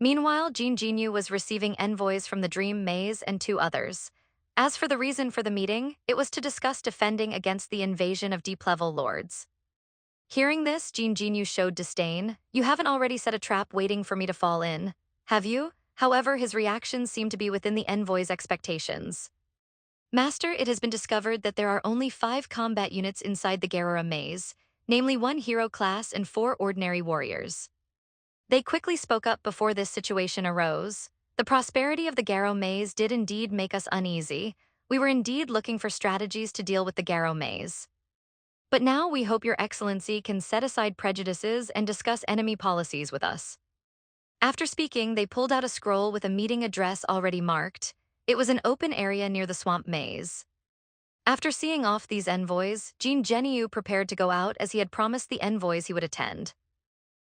Meanwhile, Jean Jinyu was receiving envoys from the Dream Maze and two others. As for the reason for the meeting, it was to discuss defending against the invasion of deep-level lords. Hearing this, Jean Jinyu showed disdain. You haven't already set a trap waiting for me to fall in, have you? However, his reactions seemed to be within the envoy's expectations. Master, it has been discovered that there are only 5 combat units inside the Garura maze, namely 1 hero class and 4 ordinary warriors. They quickly spoke up before this situation arose. The prosperity of the Garrow maze did indeed make us uneasy. We were indeed looking for strategies to deal with the Garrow maze. But now we hope Your Excellency can set aside prejudices and discuss enemy policies with us. After speaking, they pulled out a scroll with a meeting address already marked. It was an open area near the swamp maze. After seeing off these envoys, Jean Jinyu prepared to go out as he had promised the envoys he would attend.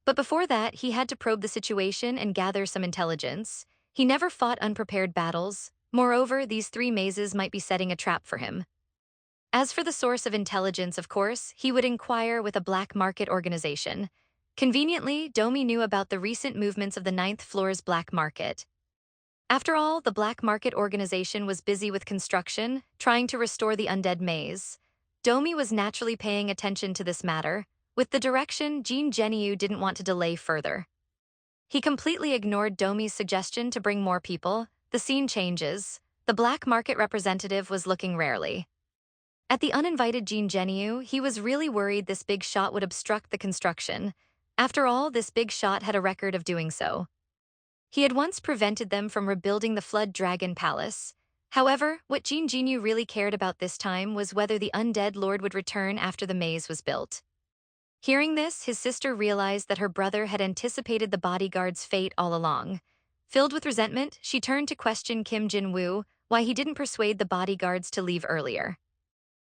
But before that, he had to probe the situation and gather some intelligence. He never fought unprepared battles. Moreover, these 3 mazes might be setting a trap for him. As for the source of intelligence, of course, he would inquire with a black market organization. Conveniently, Domi knew about the recent movements of the 9th floor's black market. After all, the black market organization was busy with construction, trying to restore the undead maze. Domi was naturally paying attention to this matter. With the direction, Jean Jinyu didn't want to delay further. He completely ignored Domi's suggestion to bring more people. The scene changes. The black market representative was looking rarely. At the uninvited Jean Jinyu, he was really worried this big shot would obstruct the construction. After all, this big shot had a record of doing so. He had once prevented them from rebuilding the Flood Dragon Palace. However, what Jean Jinyu really cared about this time was whether the undead lord would return after the maze was built. Hearing this, his sister realized that her brother had anticipated the bodyguard's fate all along. Filled with resentment, she turned to question Kim Jin-woo why he didn't persuade the bodyguards to leave earlier.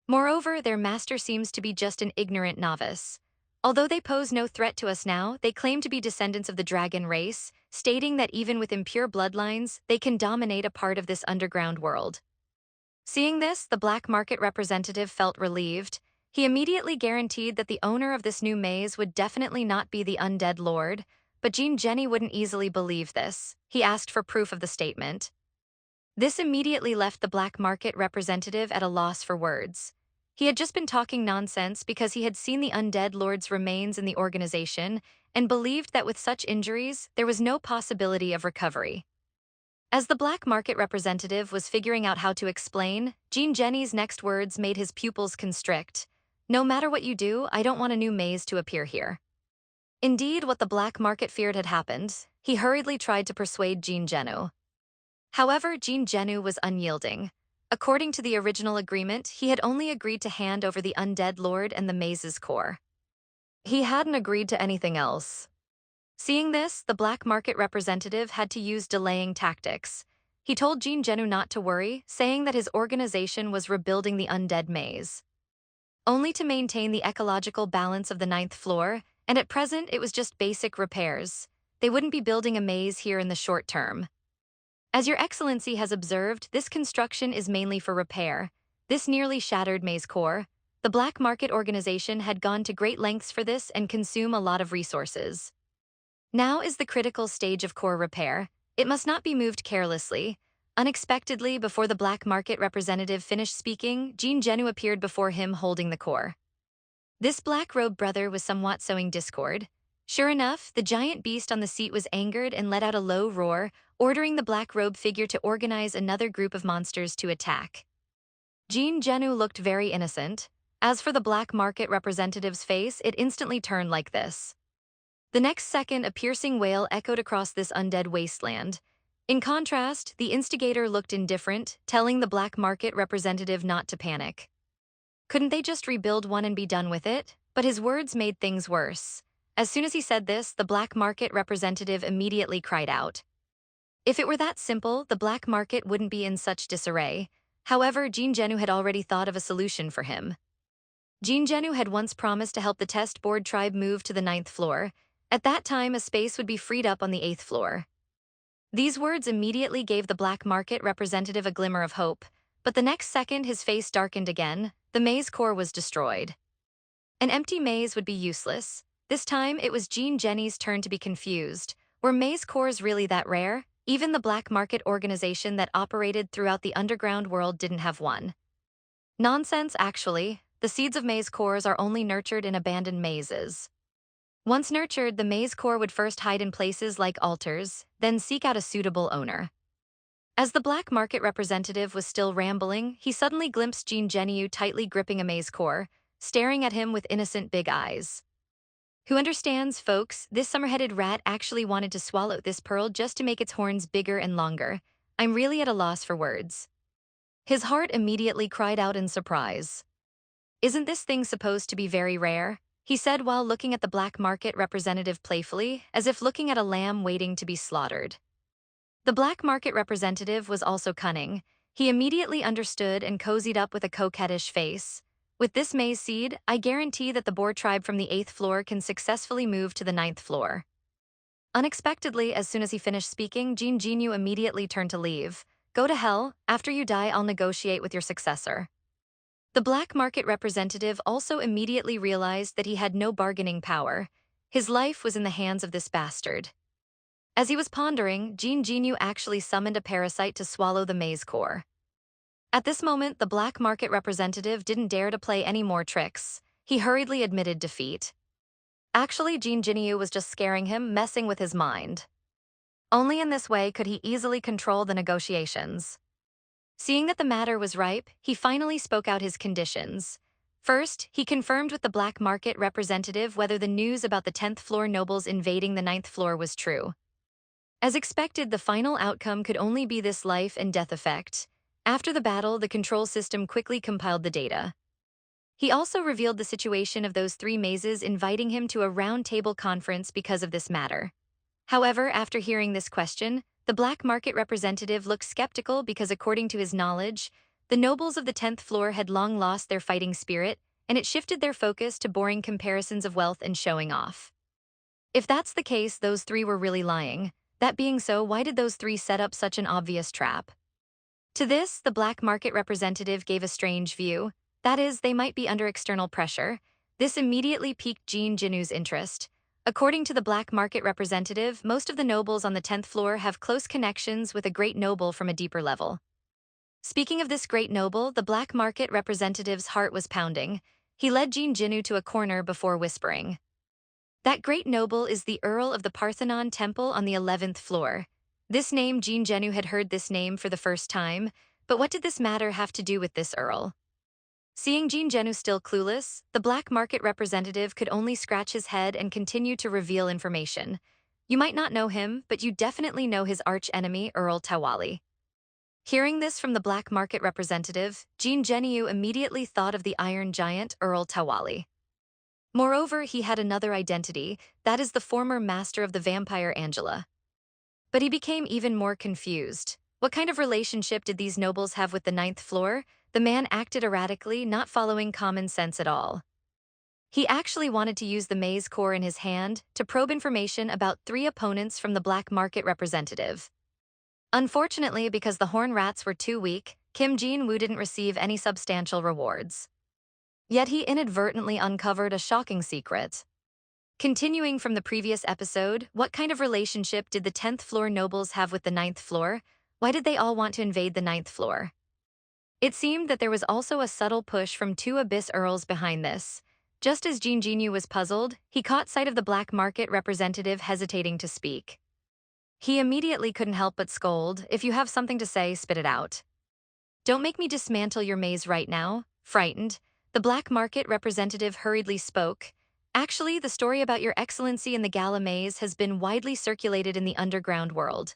Moreover, their master seems to be just an ignorant novice. Although they pose no threat to us now, they claim to be descendants of the dragon race, stating that even with impure bloodlines, they can dominate a part of this underground world. Seeing this, the black market representative felt relieved. He immediately guaranteed that the owner of this new maze would definitely not be the undead lord, but Jean Jinyu wouldn't easily believe this. He asked for proof of the statement. This immediately left the black market representative at a loss for words. He had just been talking nonsense because he had seen the undead lord's remains in the organization and believed that with such injuries, there was no possibility of recovery. As the black market representative was figuring out how to explain, Jean Jinyu's next words made his pupils constrict. No matter what you do, I don't want a new maze to appear here. Indeed, what the black market feared had happened. He hurriedly tried to persuade Jean Jinyu. However, Jean Jinyu was unyielding. According to the original agreement, he had only agreed to hand over the undead lord and the maze's core. He hadn't agreed to anything else. Seeing this, the black market representative had to use delaying tactics. He told Jean Jinyu not to worry, saying that his organization was rebuilding the undead maze. Only to maintain the ecological balance of the 9th floor, and at present it was just basic repairs. They wouldn't be building a maze here in the short term. As Your Excellency has observed, this construction is mainly for repair. This nearly shattered maze core. The black market organization had gone to great lengths for this and consume a lot of resources. Now is the critical stage of core repair. It must not be moved carelessly. Unexpectedly, before the black market representative finished speaking, Jean Jinyu appeared before him holding the core. This black-robed brother was somewhat sowing discord. Sure enough, the giant beast on the seat was angered and let out a low roar, ordering the black-robed figure to organize another group of monsters to attack. Jean Jinyu looked very innocent. As for the black market representative's face, it instantly turned like this. The next second, a piercing wail echoed across this undead wasteland. In contrast, the instigator looked indifferent, telling the black market representative not to panic. Couldn't they just rebuild one and be done with it? But his words made things worse. As soon as he said this, the black market representative immediately cried out. If it were that simple, the black market wouldn't be in such disarray. However, Jean Jinyu had already thought of a solution for him. Jean Jinyu had once promised to help the test board tribe move to the 9th floor. At that time, a space would be freed up on the 8th floor. These words immediately gave the black market representative a glimmer of hope, but the next second his face darkened again. The maze core was destroyed. An empty maze would be useless. This time, it was Jean Jinyu's turn to be confused. Were maze cores really that rare? Even the black market organization that operated throughout the underground world didn't have one. Nonsense, actually. The seeds of maze cores are only nurtured in abandoned mazes. Once nurtured, the maze core would first hide in places like altars, then seek out a suitable owner. As the black market representative was still rambling, he suddenly glimpsed Jean Geniu tightly gripping a maze core, staring at him with innocent big eyes. Who understands, folks? This summer-headed rat actually wanted to swallow this pearl just to make its horns bigger and longer. I'm really at a loss for words. His heart immediately cried out in surprise. Isn't this thing supposed to be very rare? He said while looking at the black market representative playfully, as if looking at a lamb waiting to be slaughtered. The black market representative was also cunning. He immediately understood and cozied up with a coquettish face. With this maze seed, I guarantee that the boar tribe from the 8th floor can successfully move to the 9th floor. Unexpectedly, as soon as he finished speaking, Jean Geniu immediately turned to leave. Go to hell. After you die, I'll negotiate with your successor. The black market representative also immediately realized that he had no bargaining power. His life was in the hands of this bastard. As he was pondering, Jean Geniu actually summoned a parasite to swallow the maze core. At this moment, the black market representative didn't dare to play any more tricks. He hurriedly admitted defeat. Actually, Jean Geniu was just scaring him, messing with his mind. Only in this way could he easily control the negotiations. Seeing that the matter was ripe, he finally spoke out his conditions. First, he confirmed with the black market representative whether the news about the 10th floor nobles invading the 9th floor was true. As expected, the final outcome could only be this life and death effect. After the battle, the control system quickly compiled the data. He also revealed the situation of those 3 mazes, inviting him to a round-table conference because of this matter. However, after hearing this question, the black market representative looked skeptical because, according to his knowledge, the nobles of the 10th floor had long lost their fighting spirit, and it shifted their focus to boring comparisons of wealth and showing off. If that's the case, those 3 were really lying. That being so, why did those 3 set up such an obvious trap? To this, the black market representative gave a strange view. That is, they might be under external pressure. This immediately piqued Jean Genu's interest. According to the black market representative, most of the nobles on the 10th floor have close connections with a great noble from a deeper level. Speaking of this great noble, the black market representative's heart was pounding. He led Jean Genu to a corner before whispering. That great noble is the Earl of the Parthenon Temple on the 11th floor. This name, Jean Genu had heard this name for the first time, but what did this matter have to do with this Earl? Seeing Jean Genu still clueless, the black market representative could only scratch his head and continue to reveal information. You might not know him, but you definitely know his arch-enemy, Earl Tawali. Hearing this from the black market representative, Jean Geniu immediately thought of the Iron Giant, Earl Tawali. Moreover, he had another identity, that is the former master of the vampire Angela. But he became even more confused. What kind of relationship did these nobles have with the 9th floor? The man acted erratically, not following common sense at all. He actually wanted to use the maze core in his hand to probe information about 3 opponents from the black market representative. Unfortunately, because the horn rats were too weak, Kim Jin-woo didn't receive any substantial rewards. Yet he inadvertently uncovered a shocking secret. Continuing from the previous episode, what kind of relationship did the 10th floor nobles have with the 9th floor? Why did they all want to invade the 9th floor? It seemed that there was also a subtle push from 2 Abyss Earls behind this. Just as Jean Geniu was puzzled, he caught sight of the black market representative hesitating to speak. He immediately couldn't help but scold. If you have something to say, spit it out. Don't make me dismantle your maze right now. Frightened, the black market representative hurriedly spoke. Actually, the story about your excellency in the Gala maze has been widely circulated in the underground world.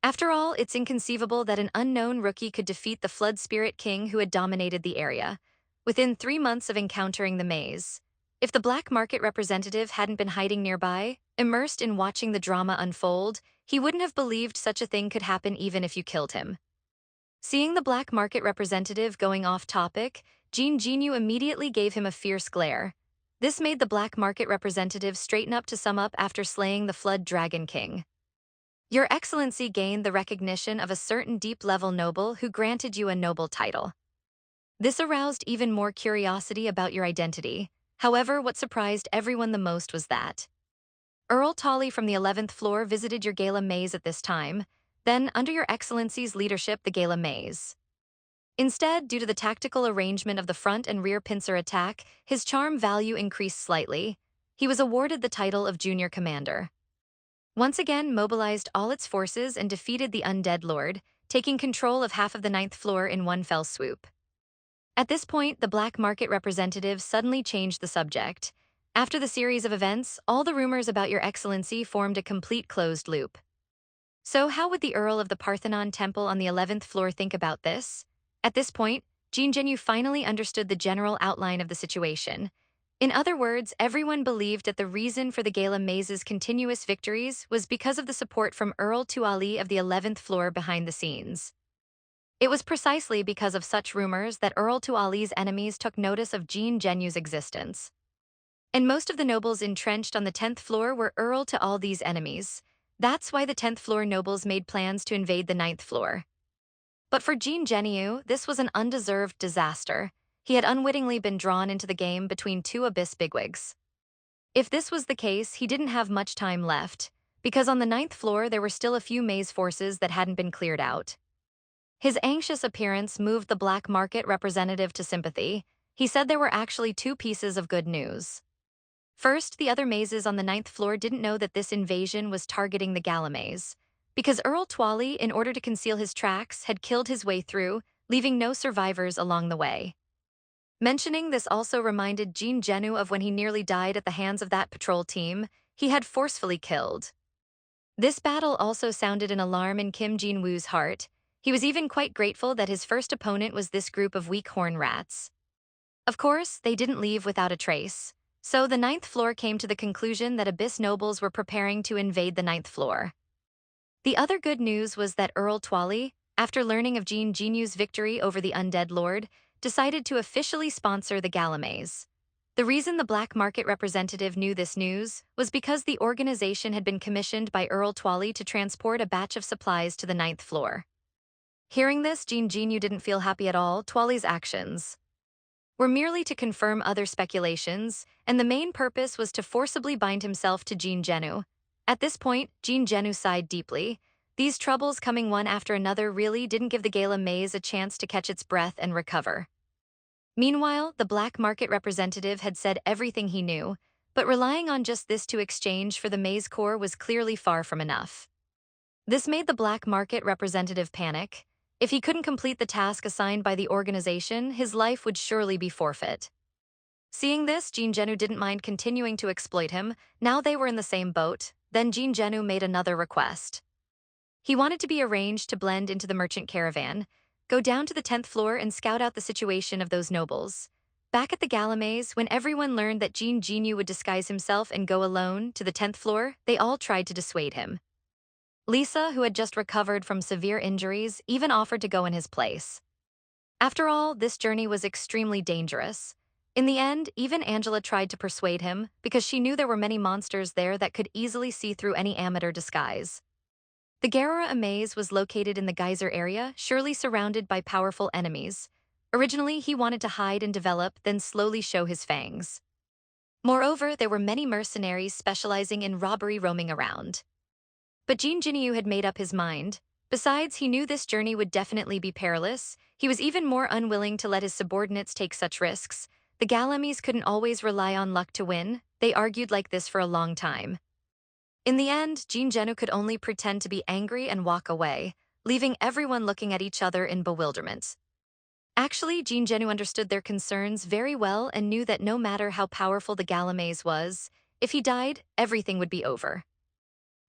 After all, it's inconceivable that an unknown rookie could defeat the Flood Spirit King who had dominated the area, within 3 months of encountering the maze. If the black market representative hadn't been hiding nearby, immersed in watching the drama unfold, he wouldn't have believed such a thing could happen even if you killed him. Seeing the black market representative going off topic, Jean Geniu immediately gave him a fierce glare. This made the black market representative straighten up to sum up after slaying the Flood Dragon King. Your Excellency gained the recognition of a certain deep-level noble who granted you a noble title. This aroused even more curiosity about your identity. However, what surprised everyone the most was that Earl Tolly from the 11th floor visited your gala maze at this time, then, under your excellency's leadership, the gala maze. Instead, due to the tactical arrangement of the front and rear pincer attack, his charm value increased slightly. He was awarded the title of Junior Commander. Once again mobilized all its forces and defeated the Undead Lord, taking control of half of the 9th floor in one fell swoop. At this point, the black market representative suddenly changed the subject. After the series of events, all the rumors about your excellency formed a complete closed loop. So how would the Earl of the Parthenon Temple on the 11th floor think about this? At this point, Jean Genu finally understood the general outline of the situation. In other words, everyone believed that the reason for the Gala Maze's continuous victories was because of the support from Earl Tuali of the 11th floor behind the scenes. It was precisely because of such rumors that Earl Tuali's enemies took notice of Jean Genu's existence. And most of the nobles entrenched on the 10th floor were Earl to all these enemies. That's why the 10th floor nobles made plans to invade the 9th floor. But for Jean Genu, this was an undeserved disaster. He had unwittingly been drawn into the game between two abyss bigwigs. If this was the case, he didn't have much time left, because on the 9th floor there were still a few maze forces that hadn't been cleared out. His anxious appearance moved the black market representative to sympathy. He said there were actually two pieces of good news. First, the other mazes on the 9th floor didn't know that this invasion was targeting the Gala maze, because Earl Twali, in order to conceal his tracks, had killed his way through, leaving no survivors along the way. Mentioning this also reminded Jean Genu of when he nearly died at the hands of that patrol team he had forcefully killed. This battle also sounded an alarm in Kim Jin-woo's heart. He was even quite grateful that his first opponent was this group of weak horn rats. Of course, they didn't leave without a trace. So the 9th floor came to the conclusion that Abyss nobles were preparing to invade the 9th floor. The other good news was that Earl Twali, after learning of Jean Genu's victory over the Undead Lord, decided to officially sponsor the Gala Maze. The reason the black market representative knew this news was because the organization had been commissioned by Earl Twali to transport a batch of supplies to the 9th floor. Hearing this, Jean Genu didn't feel happy at all. Twali's actions were merely to confirm other speculations, and the main purpose was to forcibly bind himself to Jean Genu. At this point, Jean Genu sighed deeply. These troubles coming one after another really didn't give the Gala Maze a chance to catch its breath and recover. Meanwhile, the black market representative had said everything he knew, but relying on just this to exchange for the Maze Core was clearly far from enough. This made the black market representative panic. If he couldn't complete the task assigned by the organization, his life would surely be forfeit. Seeing this, Jean Genu didn't mind continuing to exploit him. Now they were in the same boat. Then Jean Genu made another request. He wanted to be arranged to blend into the merchant caravan, go down to the 10th floor and scout out the situation of those nobles. Back at the Gala Maze, when everyone learned that Jean Genu would disguise himself and go alone to the 10th floor, they all tried to dissuade him. Lisa, who had just recovered from severe injuries, even offered to go in his place. After all, this journey was extremely dangerous. In the end, even Angela tried to persuade him because she knew there were many monsters there that could easily see through any amateur disguise. The Garura Maze was located in the geyser area, surely surrounded by powerful enemies. Originally, he wanted to hide and develop, then slowly show his fangs. Moreover, there were many mercenaries specializing in robbery roaming around. But Jean Genu had made up his mind. Besides, he knew this journey would definitely be perilous. He was even more unwilling to let his subordinates take such risks. The Galamis couldn't always rely on luck to win. They argued like this for a long time. In the end, Jean Genu could only pretend to be angry and walk away, leaving everyone looking at each other in bewilderment. Actually, Jean Genu understood their concerns very well and knew that no matter how powerful the Gala Maze was, if he died, everything would be over.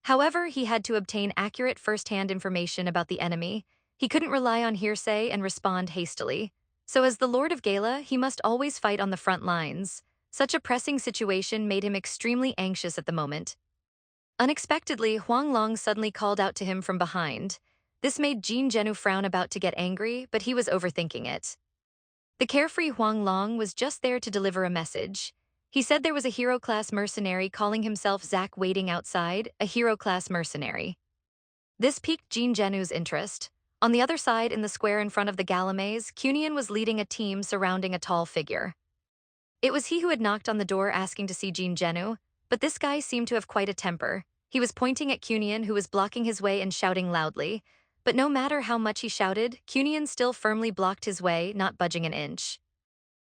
However, he had to obtain accurate first-hand information about the enemy. He couldn't rely on hearsay and respond hastily. So as the Lord of Gala, he must always fight on the front lines. Such a pressing situation made him extremely anxious at the moment. Unexpectedly, Huang Long suddenly called out to him from behind. This made Jean Genu frown about to get angry, but he was overthinking it. The carefree Huang Long was just there to deliver a message. He said there was a hero-class mercenary calling himself Zack waiting outside, a hero-class mercenary. This piqued Jean Genu's interest. On the other side, in the square in front of the Gala Maze, Cunian was leading a team surrounding a tall figure. It was he who had knocked on the door asking to see Jean Genu. but this guy seemed to have quite a temper. He was pointing at Cunian, who was blocking his way and shouting loudly. But no matter how much he shouted, Cunian still firmly blocked his way, not budging an inch.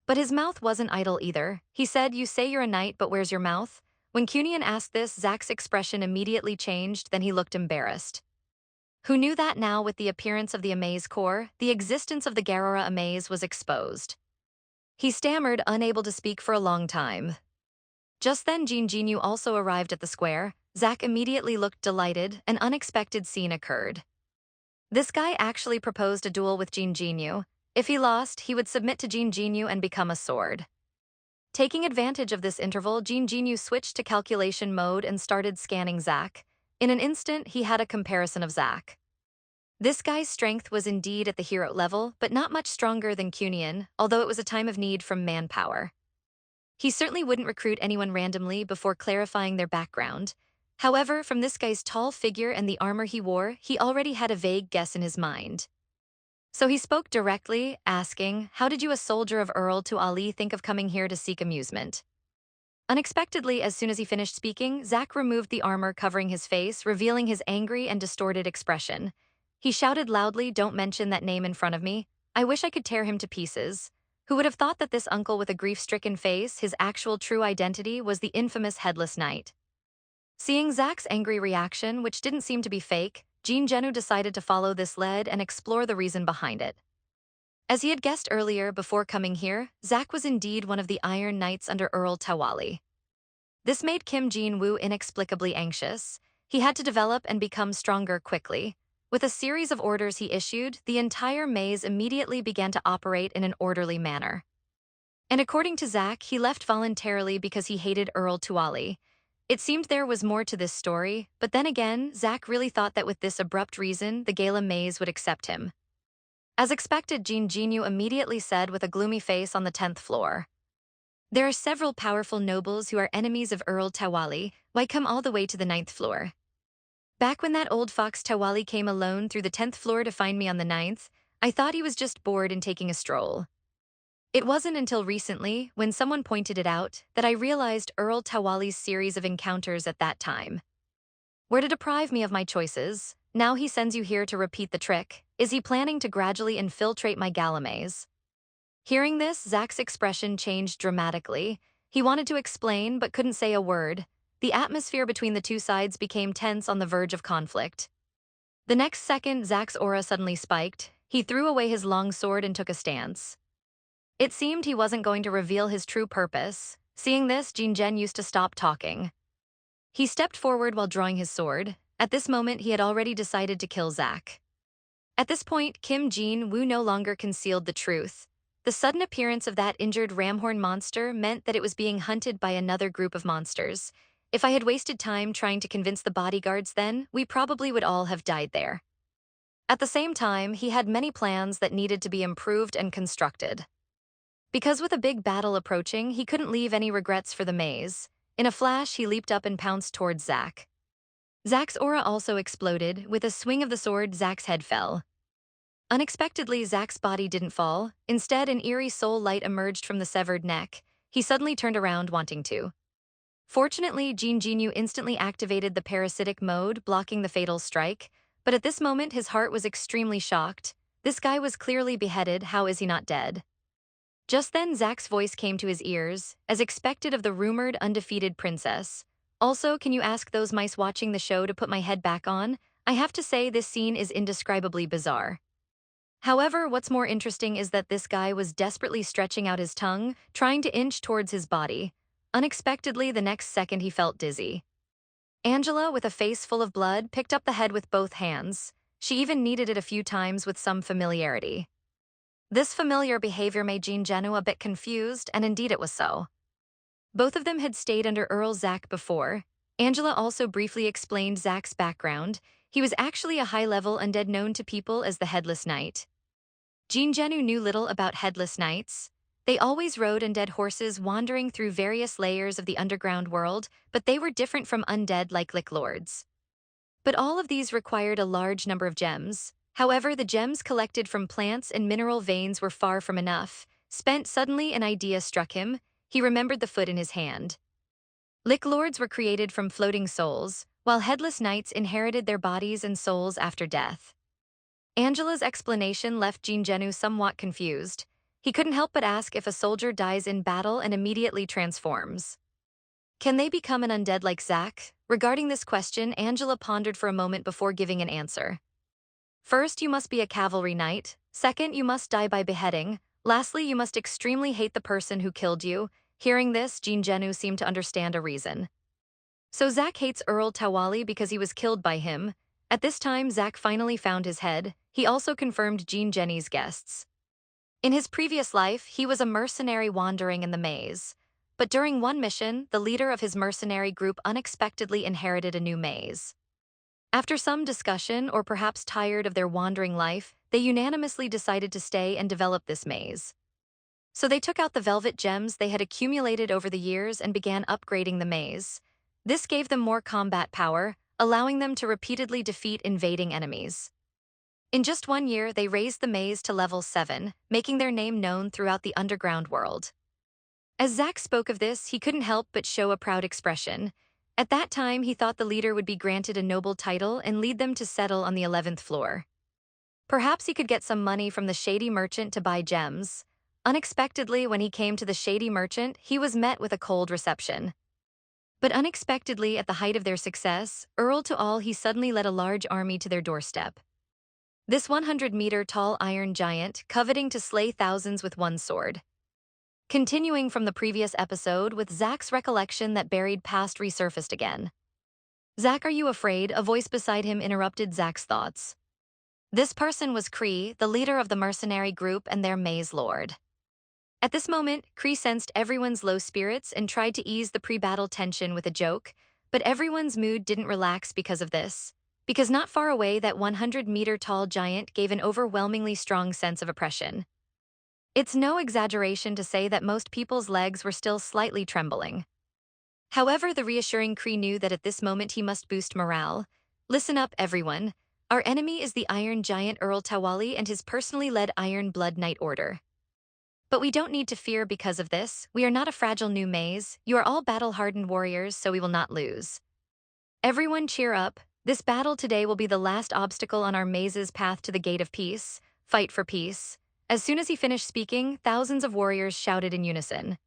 But his mouth wasn't idle either. He said, "You say you're a knight, but where's your mouth?" When Cunian asked this, Zack's expression immediately changed, then he looked embarrassed. Who knew that now with the appearance of the Amaze core, the existence of the Garora Amaze was exposed. He stammered, unable to speak for a long time. Just then Jinjinyu also arrived at the square. Zack immediately looked delighted. An unexpected scene occurred. This guy actually proposed a duel with Jinjinyu. If he lost, he would submit to Jinjinyu and become a sword. Taking advantage of this interval, Jinjinyu switched to calculation mode and started scanning Zack. In an instant, he had a comparison of Zack. This guy's strength was indeed at the hero level, but not much stronger than Cunian, although it was a time of need from manpower. He certainly wouldn't recruit anyone randomly before clarifying their background. However, from this guy's tall figure and the armor he wore, he already had a vague guess in his mind. So he spoke directly, asking, "How did you, a soldier of Earl to Ali, think of coming here to seek amusement?" Unexpectedly, as soon as he finished speaking, Zack removed the armor covering his face, revealing his angry and distorted expression. He shouted loudly, "Don't mention that name in front of me. I wish I could tear him to pieces." Who would have thought that this uncle with a grief-stricken face, his actual true identity, was the infamous Headless Knight? Seeing Zack's angry reaction, which didn't seem to be fake, Jinjinyu decided to follow this lead and explore the reason behind it. As he had guessed earlier before coming here, Zack was indeed one of the Iron Knights under Earl Tawali. This made Kim Jin-woo inexplicably anxious. He had to develop and become stronger quickly. With a series of orders he issued, the entire maze immediately began to operate in an orderly manner. And according to Zack, he left voluntarily because he hated Earl Tuali. It seemed there was more to this story, but then again, Zack really thought that with this abrupt reason, the Gala maze would accept him. As expected, Jinjinyu immediately said with a gloomy face on the 10th floor. "There are several powerful nobles who are enemies of Earl Tawali. Why come all the way to the 9th floor? Back when that old fox Tawali came alone through the 10th floor to find me on the 9th, I thought he was just bored and taking a stroll. It wasn't until recently, when someone pointed it out, that I realized Earl Tawali's series of encounters at that time were to deprive me of my choices. Now he sends you here to repeat the trick. Is he planning to gradually infiltrate my gala maze?" Hearing this, Zack's expression changed dramatically. He wanted to explain, but couldn't say a word. The atmosphere between the two sides became tense on the verge of conflict. The next second, Zack's aura suddenly spiked. He threw away his long sword and took a stance. It seemed he wasn't going to reveal his true purpose. Seeing this, Jinjen used to stop talking. He stepped forward while drawing his sword. At this moment, he had already decided to kill Zack. At this point, Kim Jin-woo no longer concealed the truth. The sudden appearance of that injured ramhorn monster meant that it was being hunted by another group of monsters. If I had wasted time trying to convince the bodyguards then, we probably would all have died there. At the same time, he had many plans that needed to be improved and constructed. Because with a big battle approaching, he couldn't leave any regrets for the maze. In a flash, he leaped up and pounced towards Zack. Zack's aura also exploded. With a swing of the sword, Zack's head fell. Unexpectedly, Zack's body didn't fall. Instead, an eerie soul light emerged from the severed neck. He suddenly turned around, wanting to. Fortunately, Jinjinyu instantly activated the parasitic mode, blocking the fatal strike. But at this moment, his heart was extremely shocked. This guy was clearly beheaded. How is he not dead? Just then, Zack's voice came to his ears, as expected of the rumored undefeated princess. "Also, can you ask those mice watching the show to put my head back on? I have to say, this scene is indescribably bizarre." However, what's more interesting is that this guy was desperately stretching out his tongue, trying to inch towards his body. Unexpectedly, the next second he felt dizzy. Angela, with a face full of blood, picked up the head with both hands. She even kneaded it a few times with some familiarity. This familiar behavior made Jinjinyu a bit confused, and indeed it was so. Both of them had stayed under Earl Zack before. Angela also briefly explained Zack's background. He was actually a high-level undead known to people as the Headless Knight. Jinjinyu knew little about Headless Knights. They always rode undead horses wandering through various layers of the underground world, but they were different from undead like Lick Lords. But all of these required a large number of gems. However, the gems collected from plants and mineral veins were far from enough. Suddenly an idea struck him. He remembered the foot in his hand. Lick Lords were created from floating souls, while Headless Knights inherited their bodies and souls after death. Angela's explanation left Jinjenu somewhat confused. He couldn't help but ask if a soldier dies in battle and immediately transforms. Can they become an undead like Zack? Regarding this question, Angela pondered for a moment before giving an answer. First, you must be a cavalry knight. Second, you must die by beheading. Lastly, you must extremely hate the person who killed you. Hearing this, Jinjenu seemed to understand a reason. So Zack hates Earl Tawali because he was killed by him. At this time, Zack finally found his head. He also confirmed Jinjenu's guests. In his previous life, he was a mercenary wandering in the maze. But during one mission, the leader of his mercenary group unexpectedly inherited a new maze. After some discussion, or perhaps tired of their wandering life, they unanimously decided to stay and develop this maze. So they took out the velvet gems they had accumulated over the years and began upgrading the maze. This gave them more combat power, allowing them to repeatedly defeat invading enemies. In just 1 year, they raised the maze to level 7, making their name known throughout the underground world. As Zack spoke of this, he couldn't help but show a proud expression. At that time, he thought the leader would be granted a noble title and lead them to settle on the 11th floor. Perhaps he could get some money from the shady merchant to buy gems. Unexpectedly, when he came to the shady merchant, he was met with a cold reception. But unexpectedly, at the height of their success, Earl Tual he suddenly led a large army to their doorstep. This 100-meter-tall iron giant, coveting to slay thousands with one sword. Continuing from the previous episode with Zack's recollection that buried past resurfaced again. "Zack, are you afraid?" A voice beside him interrupted Zack's thoughts. This person was Kree, the leader of the mercenary group and their maze lord. At this moment, Kree sensed everyone's low spirits and tried to ease the pre-battle tension with a joke, but everyone's mood didn't relax because of this. Because not far away, that 100-meter-tall giant gave an overwhelmingly strong sense of oppression. It's no exaggeration to say that most people's legs were still slightly trembling. However, the reassuring Kree knew that at this moment he must boost morale. "Listen up, everyone. Our enemy is the Iron Giant Earl Tawali and his personally led Iron Blood Knight Order. But we don't need to fear because of this. We are not a fragile new maze. You are all battle-hardened warriors, so we will not lose. Everyone cheer up. This battle today will be the last obstacle on our maze's path to the Gate of Peace. Fight for peace." As soon as he finished speaking, thousands of warriors shouted in unison.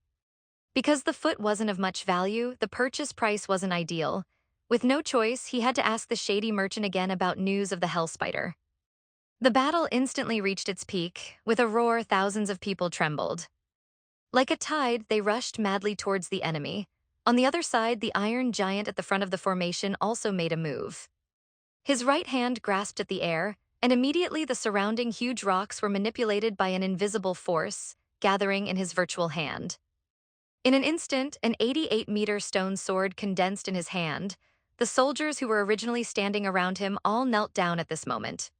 Because the foot wasn't of much value, the purchase price wasn't ideal. With no choice, he had to ask the shady merchant again about news of the Hellspider. The battle instantly reached its peak. With a roar, thousands of people trembled. Like a tide, they rushed madly towards the enemy. On the other side, the Iron Giant at the front of the formation also made a move. His right hand grasped at the air, and immediately the surrounding huge rocks were manipulated by an invisible force, gathering in his virtual hand. In an instant, an 88-meter stone sword condensed in his hand. The soldiers who were originally standing around him all knelt down at this moment.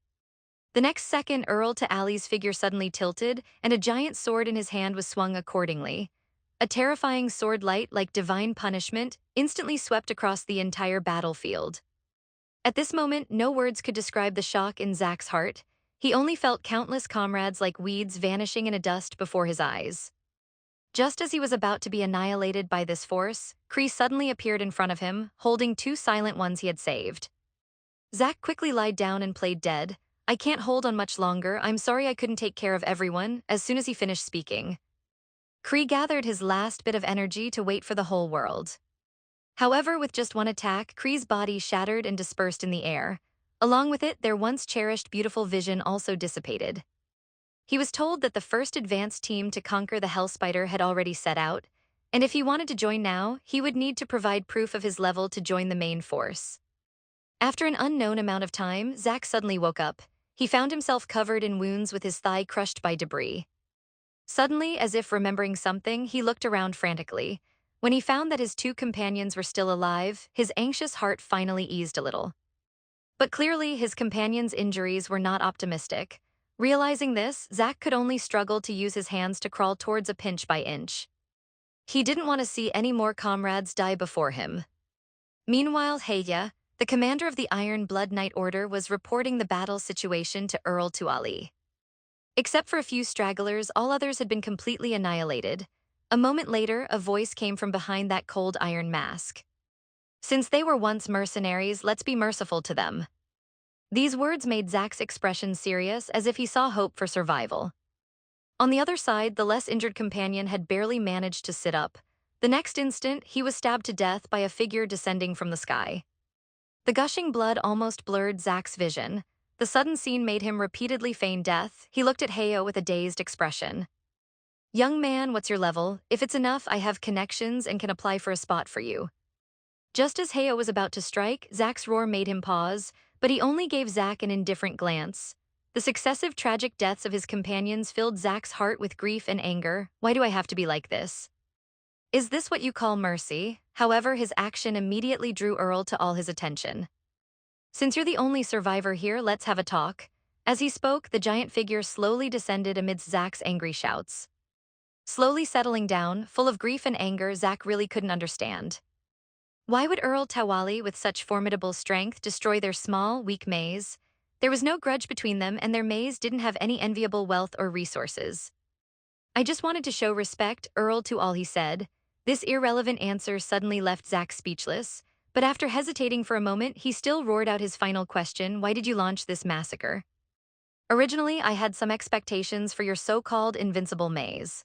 The next second, Earl Tawali's figure suddenly tilted, and a giant sword in his hand was swung accordingly. A terrifying sword light, like divine punishment, instantly swept across the entire battlefield. At this moment, no words could describe the shock in Zack's heart. He only felt countless comrades like weeds vanishing in a dust before his eyes. Just as he was about to be annihilated by this force, Kree suddenly appeared in front of him, holding 2 silent ones he had saved. Zack quickly lied down and played dead. "I can't hold on much longer. I'm sorry I couldn't take care of everyone." As soon as he finished speaking, Kree gathered his last bit of energy to wait for the whole world. However, with just one attack, Kree's body shattered and dispersed in the air. Along with it, their once cherished beautiful vision also dissipated. He was told that the first advanced team to conquer the Hellspider had already set out, and if he wanted to join now, he would need to provide proof of his level to join the main force. After an unknown amount of time, Zack suddenly woke up. He found himself covered in wounds with his thigh crushed by debris. Suddenly, as if remembering something, he looked around frantically. When he found that his 2 companions were still alive, his anxious heart finally eased a little. But clearly, his companions' injuries were not optimistic. Realizing this, Zack could only struggle to use his hands to crawl towards a pinch by inch. He didn't want to see any more comrades die before him. Meanwhile, Heya, the commander of the Iron Blood Knight Order, was reporting the battle situation to Earl Tawali. Except for a few stragglers, all others had been completely annihilated. A moment later, a voice came from behind that cold iron mask. Since they were once mercenaries, let's be merciful to them. These words made Zack's expression serious, as if he saw hope for survival. On the other side, the less injured companion had barely managed to sit up. The next instant, he was stabbed to death by a figure descending from the sky. The gushing blood almost blurred Zack's vision. The sudden scene made him repeatedly feign death. He looked at Heyo with a dazed expression. "Young man, what's your level? If it's enough, I have connections and can apply for a spot for you." Just as Heyo was about to strike, Zack's roar made him pause, but he only gave Zack an indifferent glance. The successive tragic deaths of his companions filled Zack's heart with grief and anger. Why do I have to be like this? Is this what you call mercy? However, his action immediately drew Earl to all his attention. "Since you're the only survivor here, let's have a talk." As he spoke, the giant figure slowly descended amidst Zack's angry shouts. Slowly settling down, full of grief and anger, Zack really couldn't understand. Why would Earl Tawali, with such formidable strength, destroy their small, weak maze? There was no grudge between them, and their maze didn't have any enviable wealth or resources. "I just wanted to show respect, Earl," to all he said. This irrelevant answer suddenly left Zack speechless, but after hesitating for a moment, he still roared out his final question: "Why did you launch this massacre?" "Originally, I had some expectations for your so-called invincible maze.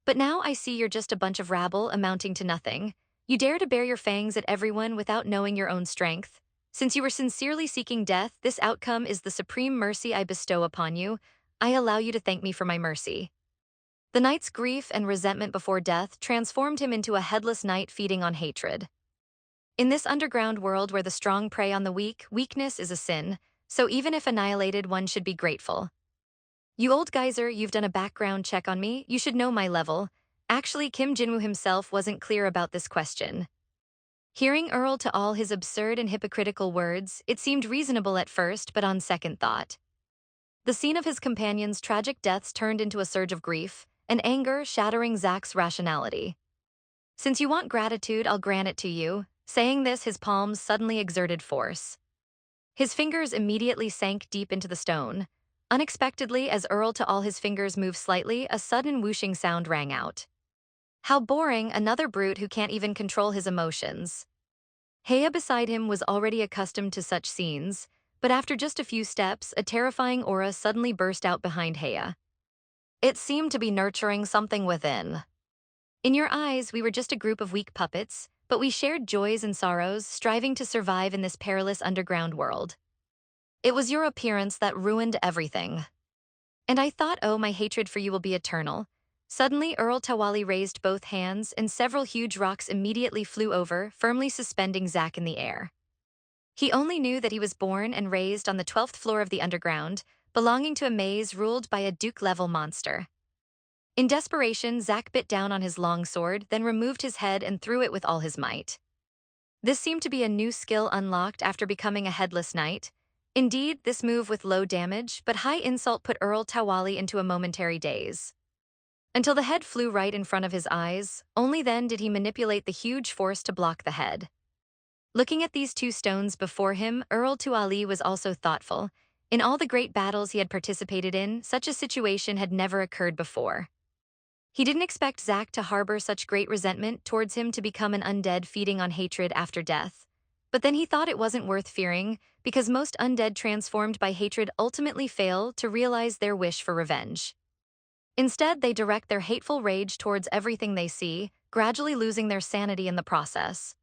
But now I see you're just a bunch of rabble amounting to nothing. You dare to bare your fangs at everyone without knowing your own strength. Since you were sincerely seeking death, this outcome is the supreme mercy I bestow upon you. I allow you to thank me for my mercy." The knight's grief and resentment before death transformed him into a headless knight feeding on hatred. In this underground world where the strong prey on the weak, weakness is a sin, so even if annihilated, one should be grateful. "You old geyser, you've done a background check on me. You should know my level." Actually, Kim Jinwoo himself wasn't clear about this question. Hearing Earl to all his absurd and hypocritical words, it seemed reasonable at first, but on second thought. The scene of his companions' tragic deaths turned into a surge of grief and anger, shattering Zack's rationality. "Since you want gratitude, I'll grant it to you." Saying this, his palms suddenly exerted force. His fingers immediately sank deep into the stone. Unexpectedly, as Earl to all his fingers moved slightly, a sudden whooshing sound rang out. How boring, another brute who can't even control his emotions. Heya beside him was already accustomed to such scenes, but after just a few steps, a terrifying aura suddenly burst out behind Heya. It seemed to be nurturing something within. "In your eyes, we were just a group of weak puppets, but we shared joys and sorrows, striving to survive in this perilous underground world. It was your appearance that ruined everything. And I thought, oh, my hatred for you will be eternal." Suddenly, Earl Tawali raised both hands, and several huge rocks immediately flew over, firmly suspending Zack in the air. He only knew that he was born and raised on the 12th floor of the underground, belonging to a maze ruled by a Duke-level monster. In desperation, Zack bit down on his long sword, then removed his head and threw it with all his might. This seemed to be a new skill unlocked after becoming a headless knight. Indeed, this move with low damage but high insult put Earl Tawali into a momentary daze. Until the head flew right in front of his eyes, only then did he manipulate the huge force to block the head. Looking at these two stones before him, Earl Tawali was also thoughtful. In all the great battles he had participated in, such a situation had never occurred before. He didn't expect Zack to harbor such great resentment towards him, to become an undead feeding on hatred after death. But then he thought it wasn't worth fearing, because most undead transformed by hatred ultimately fail to realize their wish for revenge. Instead, they direct their hateful rage towards everything they see, gradually losing their sanity in the process.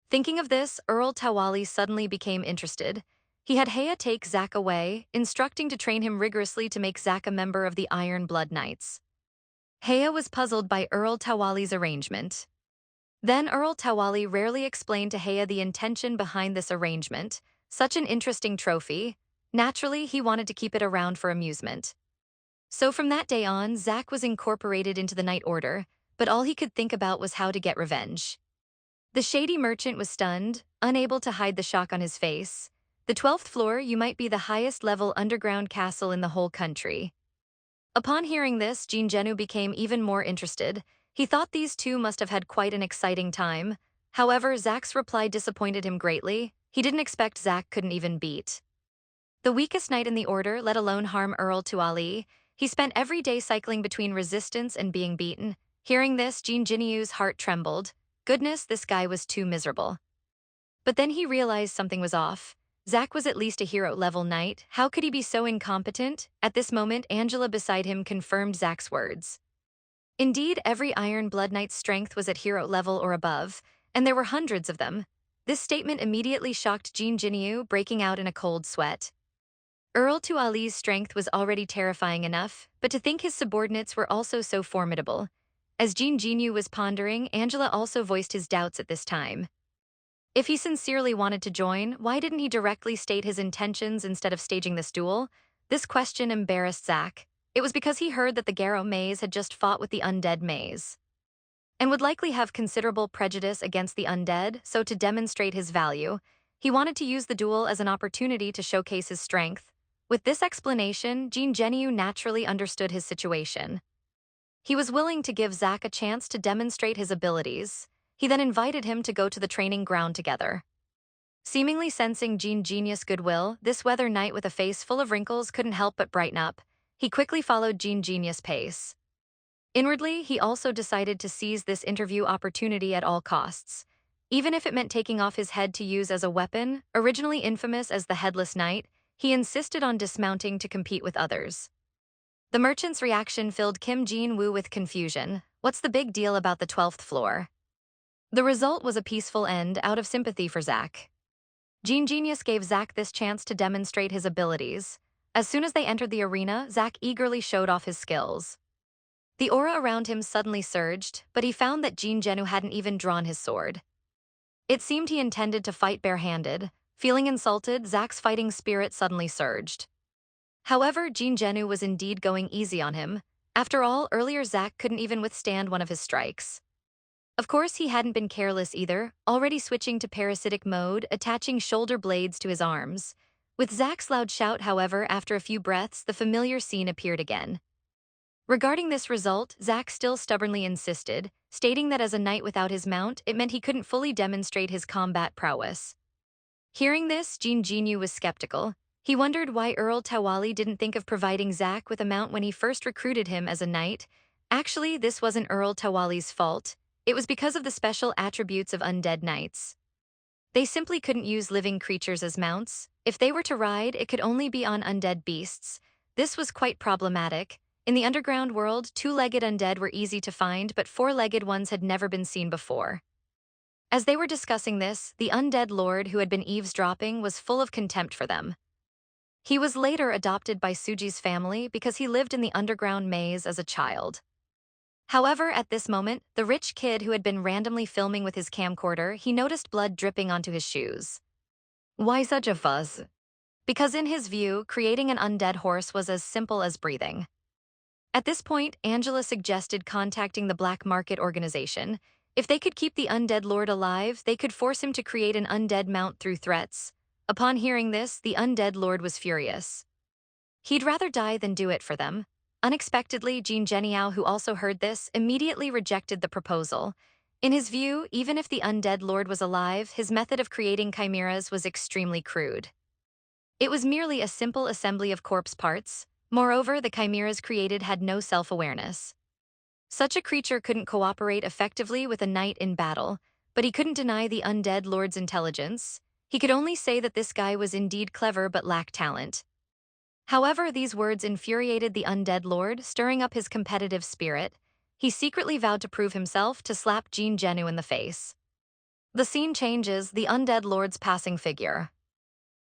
Thinking of this, Earl Tawali suddenly became interested. He had Heya take Zack away, instructing to train him rigorously to make Zack a member of the Iron Blood Knights. Heya was puzzled by Earl Tawali's arrangement. Then Earl Tawali rarely explained to Heya the intention behind this arrangement. Such an interesting trophy. Naturally, he wanted to keep it around for amusement. So from that day on, Zack was incorporated into the Knight Order, but all he could think about was how to get revenge. The shady merchant was stunned, unable to hide the shock on his face. "The 12th floor, you might be the highest-level underground castle in the whole country." Upon hearing this, Jin Genu became even more interested. He thought these two must have had quite an exciting time. However, Zack's reply disappointed him greatly. He didn't expect Zack couldn't even beat the weakest knight in the order, let alone harm Earl Tawali. He spent every day cycling between resistance and being beaten. Hearing this, Jin Jinyu's heart trembled. Goodness, this guy was too miserable. But then he realized something was off. Zack was at least a hero-level knight. How could he be so incompetent? At this moment, Angela beside him confirmed Zack's words. Indeed, every Iron Blood Knight's strength was at hero level or above, and there were hundreds of them. This statement immediately shocked Jin Jinyu, breaking out in a cold sweat. Earl to Ali's strength was already terrifying enough, but to think his subordinates were also so formidable. As Jin Jinyu was pondering, Angela also voiced his doubts at this time. If he sincerely wanted to join, why didn't he directly state his intentions instead of staging this duel? This question embarrassed Zack. It was because he heard that the Garrow Maze had just fought with the Undead Maze and would likely have considerable prejudice against the undead, so to demonstrate his value, he wanted to use the duel as an opportunity to showcase his strength. With this explanation, Jin Jinyu naturally understood his situation. He was willing to give Zack a chance to demonstrate his abilities. He then invited him to go to the training ground together. Seemingly sensing Jin Jinya's goodwill, this weather knight with a face full of wrinkles couldn't help but brighten up. He quickly followed Jin Jinya's pace. Inwardly, he also decided to seize this interview opportunity at all costs. Even if it meant taking off his head to use as a weapon, originally infamous as the Headless Knight, he insisted on dismounting to compete with others. The merchant's reaction filled Kim Jin-woo with confusion. What's the big deal about the 12th floor? The result was a peaceful end out of sympathy for Zack. Jin Genius gave Zack this chance to demonstrate his abilities. As soon as they entered the arena, Zack eagerly showed off his skills. The aura around him suddenly surged, but he found that Jin Jinyu hadn't even drawn his sword. It seemed he intended to fight barehanded. Feeling insulted, Zack's fighting spirit suddenly surged. However, Jin Jinyu was indeed going easy on him. After all, earlier Zack couldn't even withstand one of his strikes. Of course, he hadn't been careless either, already switching to parasitic mode, attaching shoulder blades to his arms. With Zack's loud shout, however, after a few breaths, the familiar scene appeared again. Regarding this result, Zack still stubbornly insisted, stating that as a knight without his mount, it meant he couldn't fully demonstrate his combat prowess. Hearing this, Jin Jinyu was skeptical. He wondered why Earl Tawali didn't think of providing Zack with a mount when he first recruited him as a knight. Actually, this wasn't Earl Tawali's fault. It was because of the special attributes of undead knights. They simply couldn't use living creatures as mounts. If they were to ride, it could only be on undead beasts. This was quite problematic. In the underground world, two-legged undead were easy to find, but four-legged ones had never been seen before. As they were discussing this, the undead lord who had been eavesdropping was full of contempt for them. He was later adopted by Suji's family because he lived in the underground maze as a child. However, at this moment, the rich kid who had been randomly filming with his camcorder, he noticed blood dripping onto his shoes. Why such a fuss? Because in his view, creating an undead horse was as simple as breathing. At this point, Angela suggested contacting the Black Market Organization. If they could keep the undead lord alive, they could force him to create an undead mount through threats. Upon hearing this, the undead lord was furious. He'd rather die than do it for them. Unexpectedly, Jin Zheniao, who also heard this, immediately rejected the proposal. In his view, even if the undead lord was alive, his method of creating chimeras was extremely crude. It was merely a simple assembly of corpse parts. Moreover, the chimeras created had no self-awareness. Such a creature couldn't cooperate effectively with a knight in battle, but he couldn't deny the undead lord's intelligence. He could only say that this guy was indeed clever but lacked talent. However, these words infuriated the undead lord, stirring up his competitive spirit. He secretly vowed to prove himself to slap Jin Jinyu in the face. The scene changes, the undead lord's passing figure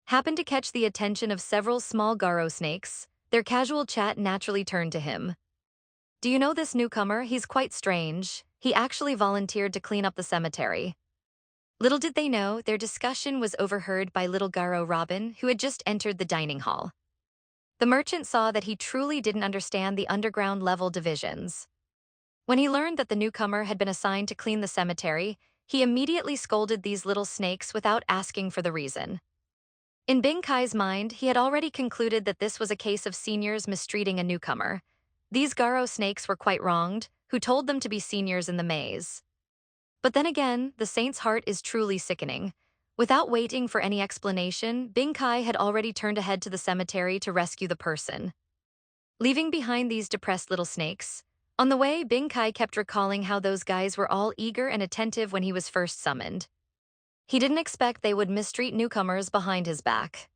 happened to catch the attention of several small Garo snakes. Their casual chat naturally turned to him. Do you know this newcomer? He's quite strange. He actually volunteered to clean up the cemetery. Little did they know, their discussion was overheard by little Garo Robin, who had just entered the dining hall. The merchant saw that he truly didn't understand the underground level divisions. When he learned that the newcomer had been assigned to clean the cemetery, he immediately scolded these little snakes without asking for the reason. In Bing Kai's mind, he had already concluded that this was a case of seniors mistreating a newcomer. These Garo snakes were quite wronged, who told them to be seniors in the maze. But then again, the saint's heart is truly sickening. Without waiting for any explanation, Bing Kai had already turned ahead to the cemetery to rescue the person. Leaving behind these depressed little snakes, On the way, Bing Kai kept recalling how those guys were all eager and attentive when he was first summoned. He didn't expect they would mistreat newcomers behind his back.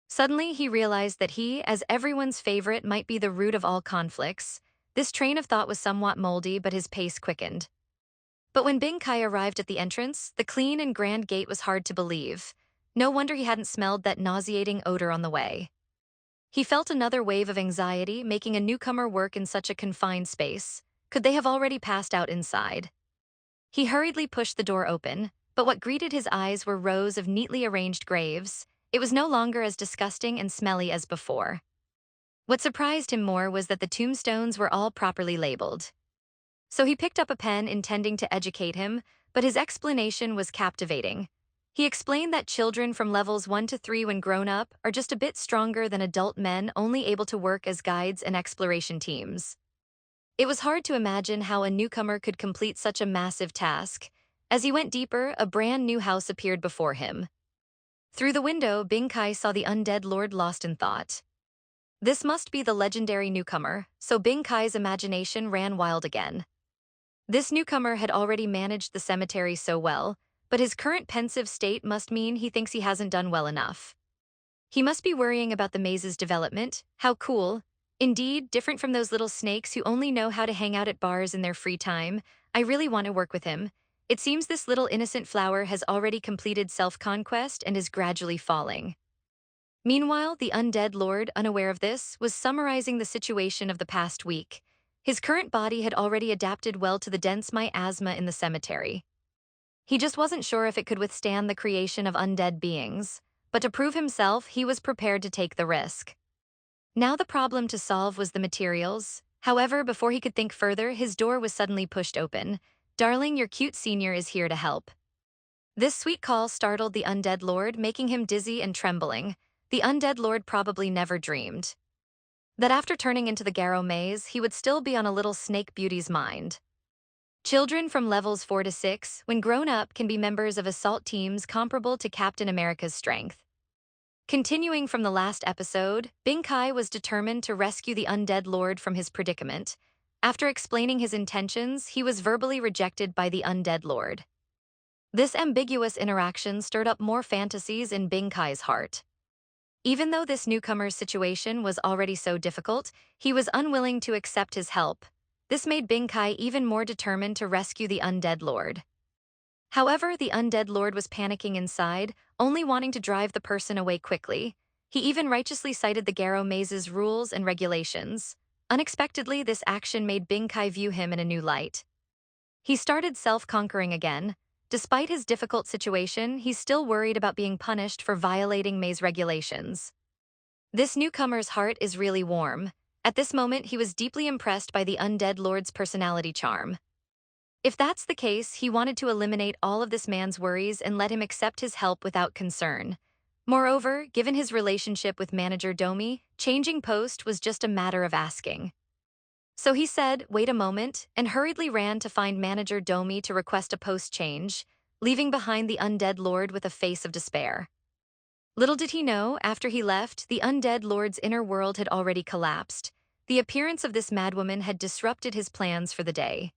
Suddenly, he realized that he, as everyone's favorite, might be the root of all conflicts. This train of thought was somewhat moldy, but his pace quickened. But when Bing Kai arrived at the entrance, the clean and grand gate was hard to believe. No wonder he hadn't smelled that nauseating odor on the way. He felt another wave of anxiety, making a newcomer work in such a confined space. Could they have already passed out inside? He hurriedly pushed the door open, but what greeted his eyes were rows of neatly arranged graves. It was no longer as disgusting and smelly as before. What surprised him more was that the tombstones were all properly labeled. So he picked up a pen intending to educate him, but his explanation was captivating. He explained that children from levels 1 to 3 when grown up are just a bit stronger than adult men, only able to work as guides and exploration teams. It was hard to imagine how a newcomer could complete such a massive task. As he went deeper, a brand new house appeared before him. Through the window, Bing Kai saw the undead lord lost in thought. This must be the legendary newcomer, so Bing Kai's imagination ran wild again. This newcomer had already managed the cemetery so well, but his current pensive state must mean he thinks he hasn't done well enough. He must be worrying about the maze's development. How cool. Indeed, different from those little snakes who only know how to hang out at bars in their free time. I really want to work with him. It seems this little innocent flower has already completed self-conquest and is gradually falling. Meanwhile, the undead lord, unaware of this, was summarizing the situation of the past week. His current body had already adapted well to the dense miasma in the cemetery. He just wasn't sure if it could withstand the creation of undead beings, but to prove himself, he was prepared to take the risk. Now the problem to solve was the materials. However, before he could think further, his door was suddenly pushed open. "Darling, your cute senior is here to help." This sweet call startled the undead lord, making him dizzy and trembling. The undead lord probably never dreamed that after turning into the Garrow Maze, he would still be on a little snake beauty's mind. Children from levels 4 to 6, when grown up, can be members of assault teams comparable to Captain America's strength. Continuing from the last episode, Bing Kai was determined to rescue the undead lord from his predicament. After explaining his intentions, he was verbally rejected by the undead lord. This ambiguous interaction stirred up more fantasies in Bing Kai's heart. Even though this newcomer's situation was already so difficult, he was unwilling to accept his help. This made Bing Kai even more determined to rescue the undead lord. However, the undead lord was panicking inside, only wanting to drive the person away quickly. He even righteously cited the Garrow Maze's rules and regulations. Unexpectedly, this action made Bing Kai view him in a new light. He started self-conquering again. Despite his difficult situation, he's still worried about being punished for violating maze regulations. This newcomer's heart is really warm. At this moment, he was deeply impressed by the undead lord's personality charm. If that's the case, he wanted to eliminate all of this man's worries and let him accept his help without concern. Moreover, given his relationship with Manager Domi, changing post was just a matter of asking. So he said, "Wait a moment," and hurriedly ran to find Manager Domi to request a post change, leaving behind the undead lord with a face of despair. Little did he know, after he left, the undead lord's inner world had already collapsed. The appearance of this madwoman had disrupted his plans for the day.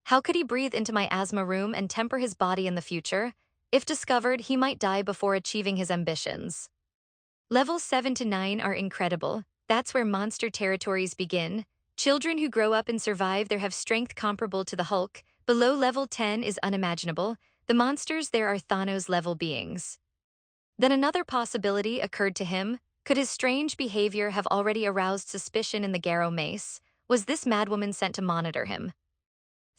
How could he breathe into my asthma room and temper his body in the future? If discovered, he might die before achieving his ambitions. Levels 7 to 9 are incredible. That's where monster territories begin. Children who grow up and survive there have strength comparable to the Hulk. Below level 10 is unimaginable. The monsters there are Thanos-level beings. Then another possibility occurred to him. Could his strange behavior have already aroused suspicion in the Garrow Maze? Was this madwoman sent to monitor him?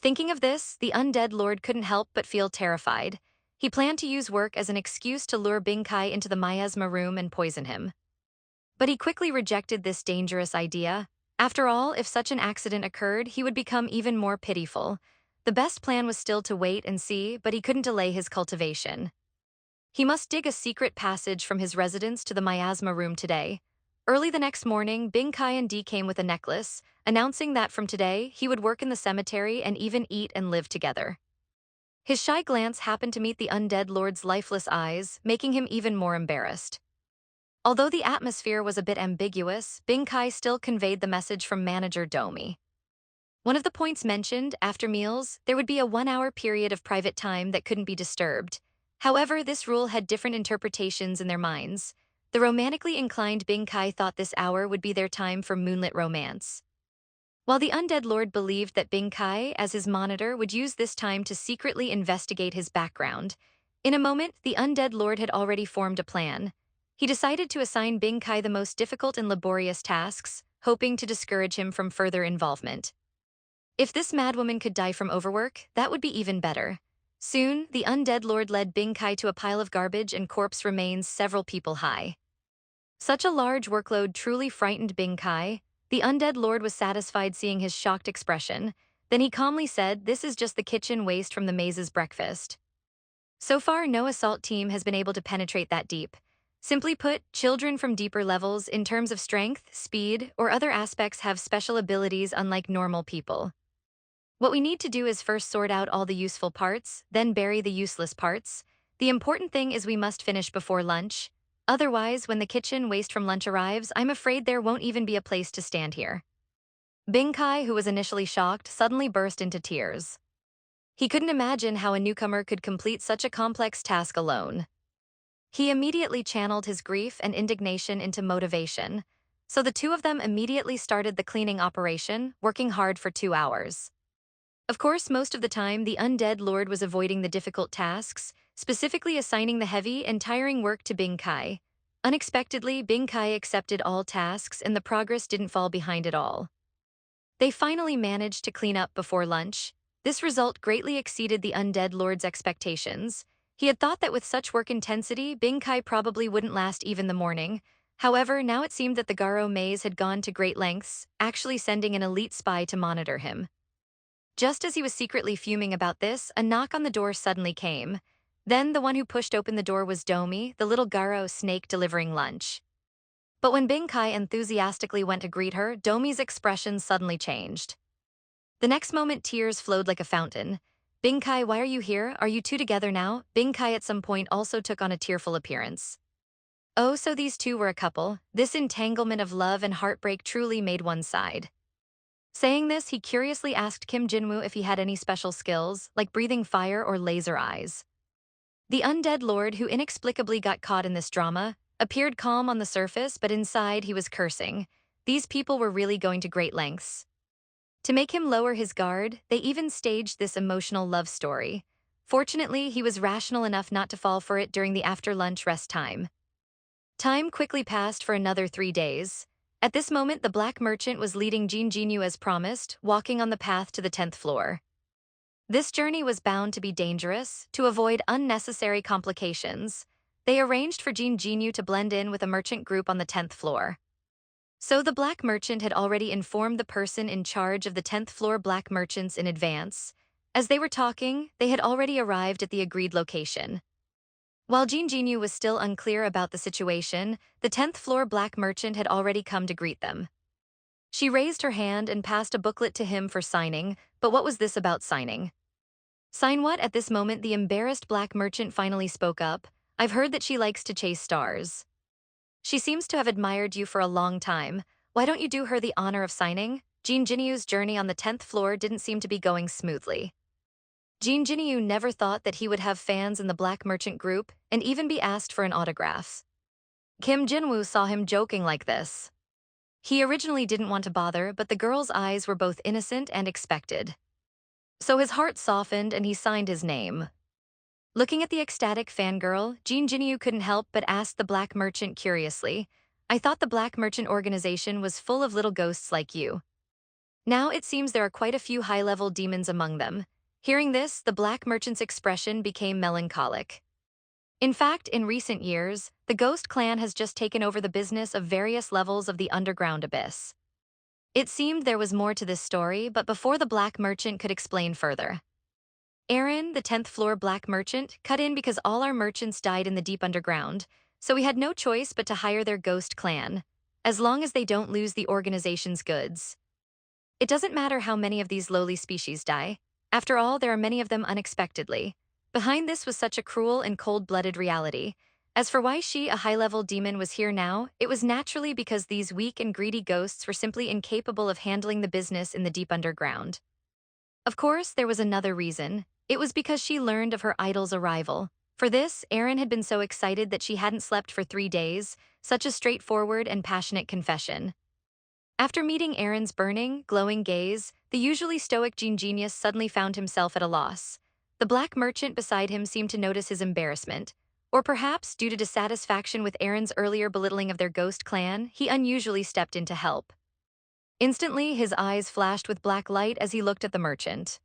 Thinking of this, the undead lord couldn't help but feel terrified. He planned to use work as an excuse to lure Bing Kai into the miasma room and poison him. But he quickly rejected this dangerous idea. After all, if such an accident occurred, he would become even more pitiful. The best plan was still to wait and see, but he couldn't delay his cultivation. He must dig a secret passage from his residence to the miasma room today. Early the next morning, Bing Kai and Dee came with a necklace, announcing that from today, he would work in the cemetery and even eat and live together. His shy glance happened to meet the undead lord's lifeless eyes, making him even more embarrassed. Although the atmosphere was a bit ambiguous, Bing Kai still conveyed the message from Manager Domi. One of the points mentioned, after meals, there would be a 1 hour period of private time that couldn't be disturbed. However, this rule had different interpretations in their minds. The romantically inclined Bing Kai thought this hour would be their time for moonlit romance, while the undead lord believed that Bing Kai, as his monitor, would use this time to secretly investigate his background. In a moment, the undead lord had already formed a plan. He decided to assign Bing Kai the most difficult and laborious tasks, hoping to discourage him from further involvement. If this madwoman could die from overwork, that would be even better. Soon, the undead lord led Bing Kai to a pile of garbage and corpse remains several people high. Such a large workload truly frightened Bing Kai. The undead lord was satisfied seeing his shocked expression. Then he calmly said, "This is just the kitchen waste from the maze's breakfast." So far, no assault team has been able to penetrate that deep. Simply put, children from deeper levels, in terms of strength, speed, or other aspects, have special abilities unlike normal people. What we need to do is first sort out all the useful parts, then bury the useless parts. The important thing is we must finish before lunch. Otherwise, when the kitchen waste from lunch arrives, I'm afraid there won't even be a place to stand here. Bing Kai, who was initially shocked, suddenly burst into tears. He couldn't imagine how a newcomer could complete such a complex task alone. He immediately channeled his grief and indignation into motivation. So the two of them immediately started the cleaning operation, working hard for 2 hours. Of course, most of the time, the undead lord was avoiding the difficult tasks, specifically assigning the heavy and tiring work to Bing Kai. Unexpectedly, Bing Kai accepted all tasks and the progress didn't fall behind at all. They finally managed to clean up before lunch. This result greatly exceeded the undead lord's expectations. He had thought that with such work intensity, Bing Kai probably wouldn't last even the morning. However, now it seemed that the Garo maze had gone to great lengths, actually sending an elite spy to monitor him. Just as he was secretly fuming about this, a knock on the door suddenly came. Then the one who pushed open the door was Domi, the little Garo snake delivering lunch. But when Bing Kai enthusiastically went to greet her, Domi's expression suddenly changed. The next moment, tears flowed like a fountain. "Bing Kai, why are you here? Are you two together now?" Bing Kai at some point also took on a tearful appearance. Oh, so these two were a couple. This entanglement of love and heartbreak truly made one side. Saying this, he curiously asked Kim Jinwoo if he had any special skills, like breathing fire or laser eyes. The undead lord, who inexplicably got caught in this drama, appeared calm on the surface, but inside he was cursing. These people were really going to great lengths. To make him lower his guard, they even staged this emotional love story. Fortunately, he was rational enough not to fall for it during the after-lunch rest time. Time quickly passed for another 3 days. At this moment, the black merchant was leading Jin Jinyu as promised, walking on the path to the 10th floor. This journey was bound to be dangerous. To avoid unnecessary complications, they arranged for Jin Jinyu to blend in with a merchant group on the 10th floor. So the black merchant had already informed the person in charge of the 10th floor black merchants in advance. As they were talking, they had already arrived at the agreed location. While Jin Jinyu was still unclear about the situation, the 10th floor black merchant had already come to greet them. She raised her hand and passed a booklet to him for signing, but what was this about signing? Sign what? At this moment, the embarrassed black merchant finally spoke up. "I've heard that she likes to chase stars. She seems to have admired you for a long time. Why don't you do her the honor of signing?" Jin Jinyu's journey on the 10th floor didn't seem to be going smoothly. Jin Jinyu never thought that he would have fans in the black merchant group and even be asked for an autograph. Kim Jinwoo saw him joking like this. He originally didn't want to bother, but the girl's eyes were both innocent and expected. So his heart softened and he signed his name. Looking at the ecstatic fangirl, Jin Jinyu couldn't help but ask the black merchant curiously, "I thought the black merchant organization was full of little ghosts like you. Now it seems there are quite a few high-level demons among them." Hearing this, the black merchant's expression became melancholic. In fact, in recent years, the Ghost Clan has just taken over the business of various levels of the underground abyss. It seemed there was more to this story, but before the black merchant could explain further, Aaron, the 10th floor black merchant, cut in because all our merchants died in the deep underground, so we had no choice but to hire their Ghost Clan, as long as they don't lose the organization's goods. It doesn't matter how many of these lowly species die. After all, there are many of them unexpectedly. Behind this was such a cruel and cold-blooded reality. As for why she, a high-level demon, was here now, it was naturally because these weak and greedy ghosts were simply incapable of handling the business in the deep underground. Of course, there was another reason. It was because she learned of her idol's arrival. For this, Erin had been so excited that she hadn't slept for 3 days, such a straightforward and passionate confession. After meeting Erin's burning, glowing gaze, the usually stoic genius suddenly found himself at a loss. The black merchant beside him seemed to notice his embarrassment. Or perhaps, due to dissatisfaction with Erin's earlier belittling of their ghost clan, he unusually stepped in to help. Instantly, his eyes flashed with black light as he looked at the merchant.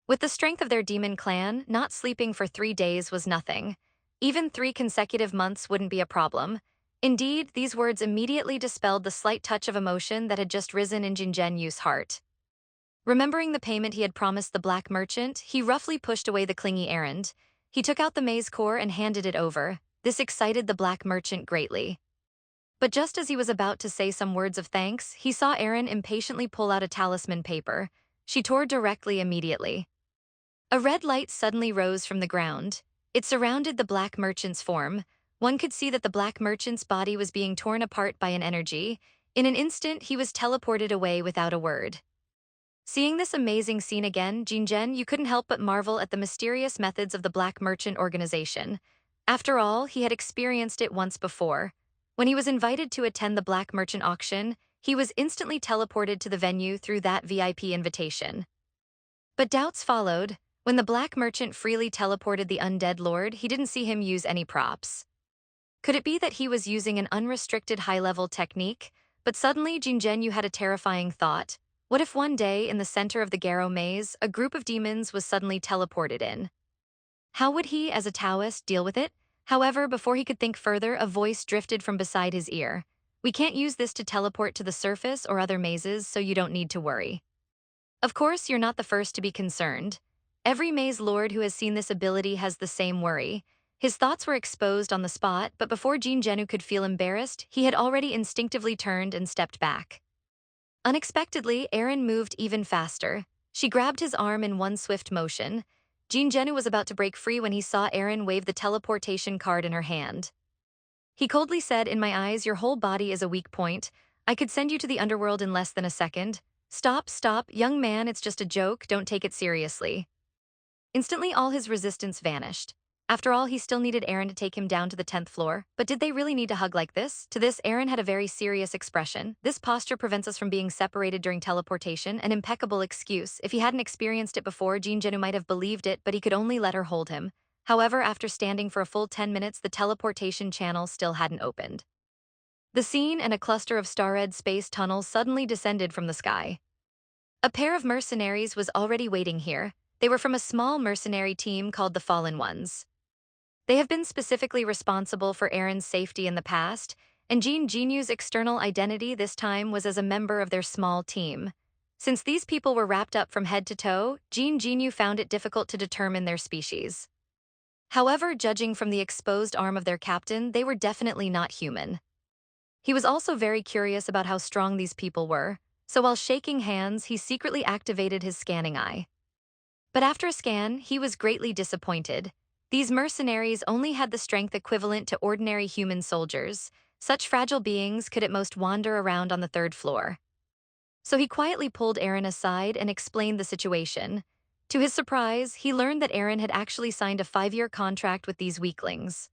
With the strength of their demon clan, not sleeping for 3 days was nothing. Even 3 consecutive months wouldn't be a problem. Indeed, these words immediately dispelled the slight touch of emotion that had just risen in Jin Yu's heart. Remembering the payment he had promised the black merchant, he roughly pushed away the clingy errand. He took out the maze core and handed it over. This excited the black merchant greatly. But just as he was about to say some words of thanks, he saw Erin impatiently pull out a talisman paper. She tore directly immediately. A red light suddenly rose from the ground. It surrounded the black merchant's form. One could see that the black merchant's body was being torn apart by an energy. In an instant, he was teleported away without a word. Seeing this amazing scene again, Jin, you couldn't help but marvel at the mysterious methods of the black merchant organization. After all, he had experienced it once before. When he was invited to attend the black merchant auction, he was instantly teleported to the venue through that VIP invitation. But doubts followed. When the black merchant freely teleported the undead lord, he didn't see him use any props. Could it be that he was using an unrestricted high-level technique? But suddenly, Jin had a terrifying thought. What if one day, in the center of the Garrow maze, a group of demons was suddenly teleported in? How would he, as a Taoist, deal with it? However, before he could think further, a voice drifted from beside his ear. We can't use this to teleport to the surface or other mazes, so you don't need to worry. Of course, you're not the first to be concerned. Every maze lord who has seen this ability has the same worry. His thoughts were exposed on the spot, but before Jin could feel embarrassed, he had already instinctively turned and stepped back. Unexpectedly, Erin moved even faster. She grabbed his arm in one swift motion. Jin was about to break free when he saw Erin wave the teleportation card in her hand. He coldly said, "In my eyes, your whole body is a weak point. I could send you to the underworld in less than a second. Stop, young man, it's just a joke, don't take it seriously." Instantly, all his resistance vanished. After all, he still needed Erin to take him down to the 10th floor. But did they really need to hug like this? To this, Erin had a very serious expression. This posture prevents us from being separated during teleportation, an impeccable excuse. If he hadn't experienced it before, Jin might have believed it, but he could only let her hold him. However, after standing for a full 10 minutes, the teleportation channel still hadn't opened. The scene and a cluster of star-red space tunnels suddenly descended from the sky. A pair of mercenaries was already waiting here. They were from a small mercenary team called the Fallen Ones. They have been specifically responsible for Erin's safety in the past, and Jin Yu's external identity this time was as a member of their small team. Since these people were wrapped up from head to toe, Jin Yu found it difficult to determine their species. However, judging from the exposed arm of their captain, they were definitely not human. He was also very curious about how strong these people were, so while shaking hands, he secretly activated his scanning eye. But after a scan, he was greatly disappointed. These mercenaries only had the strength equivalent to ordinary human soldiers. Such fragile beings could at most wander around on the 3rd floor. So he quietly pulled Erin aside and explained the situation. To his surprise, he learned that Erin had actually signed a 5-year contract with these weaklings.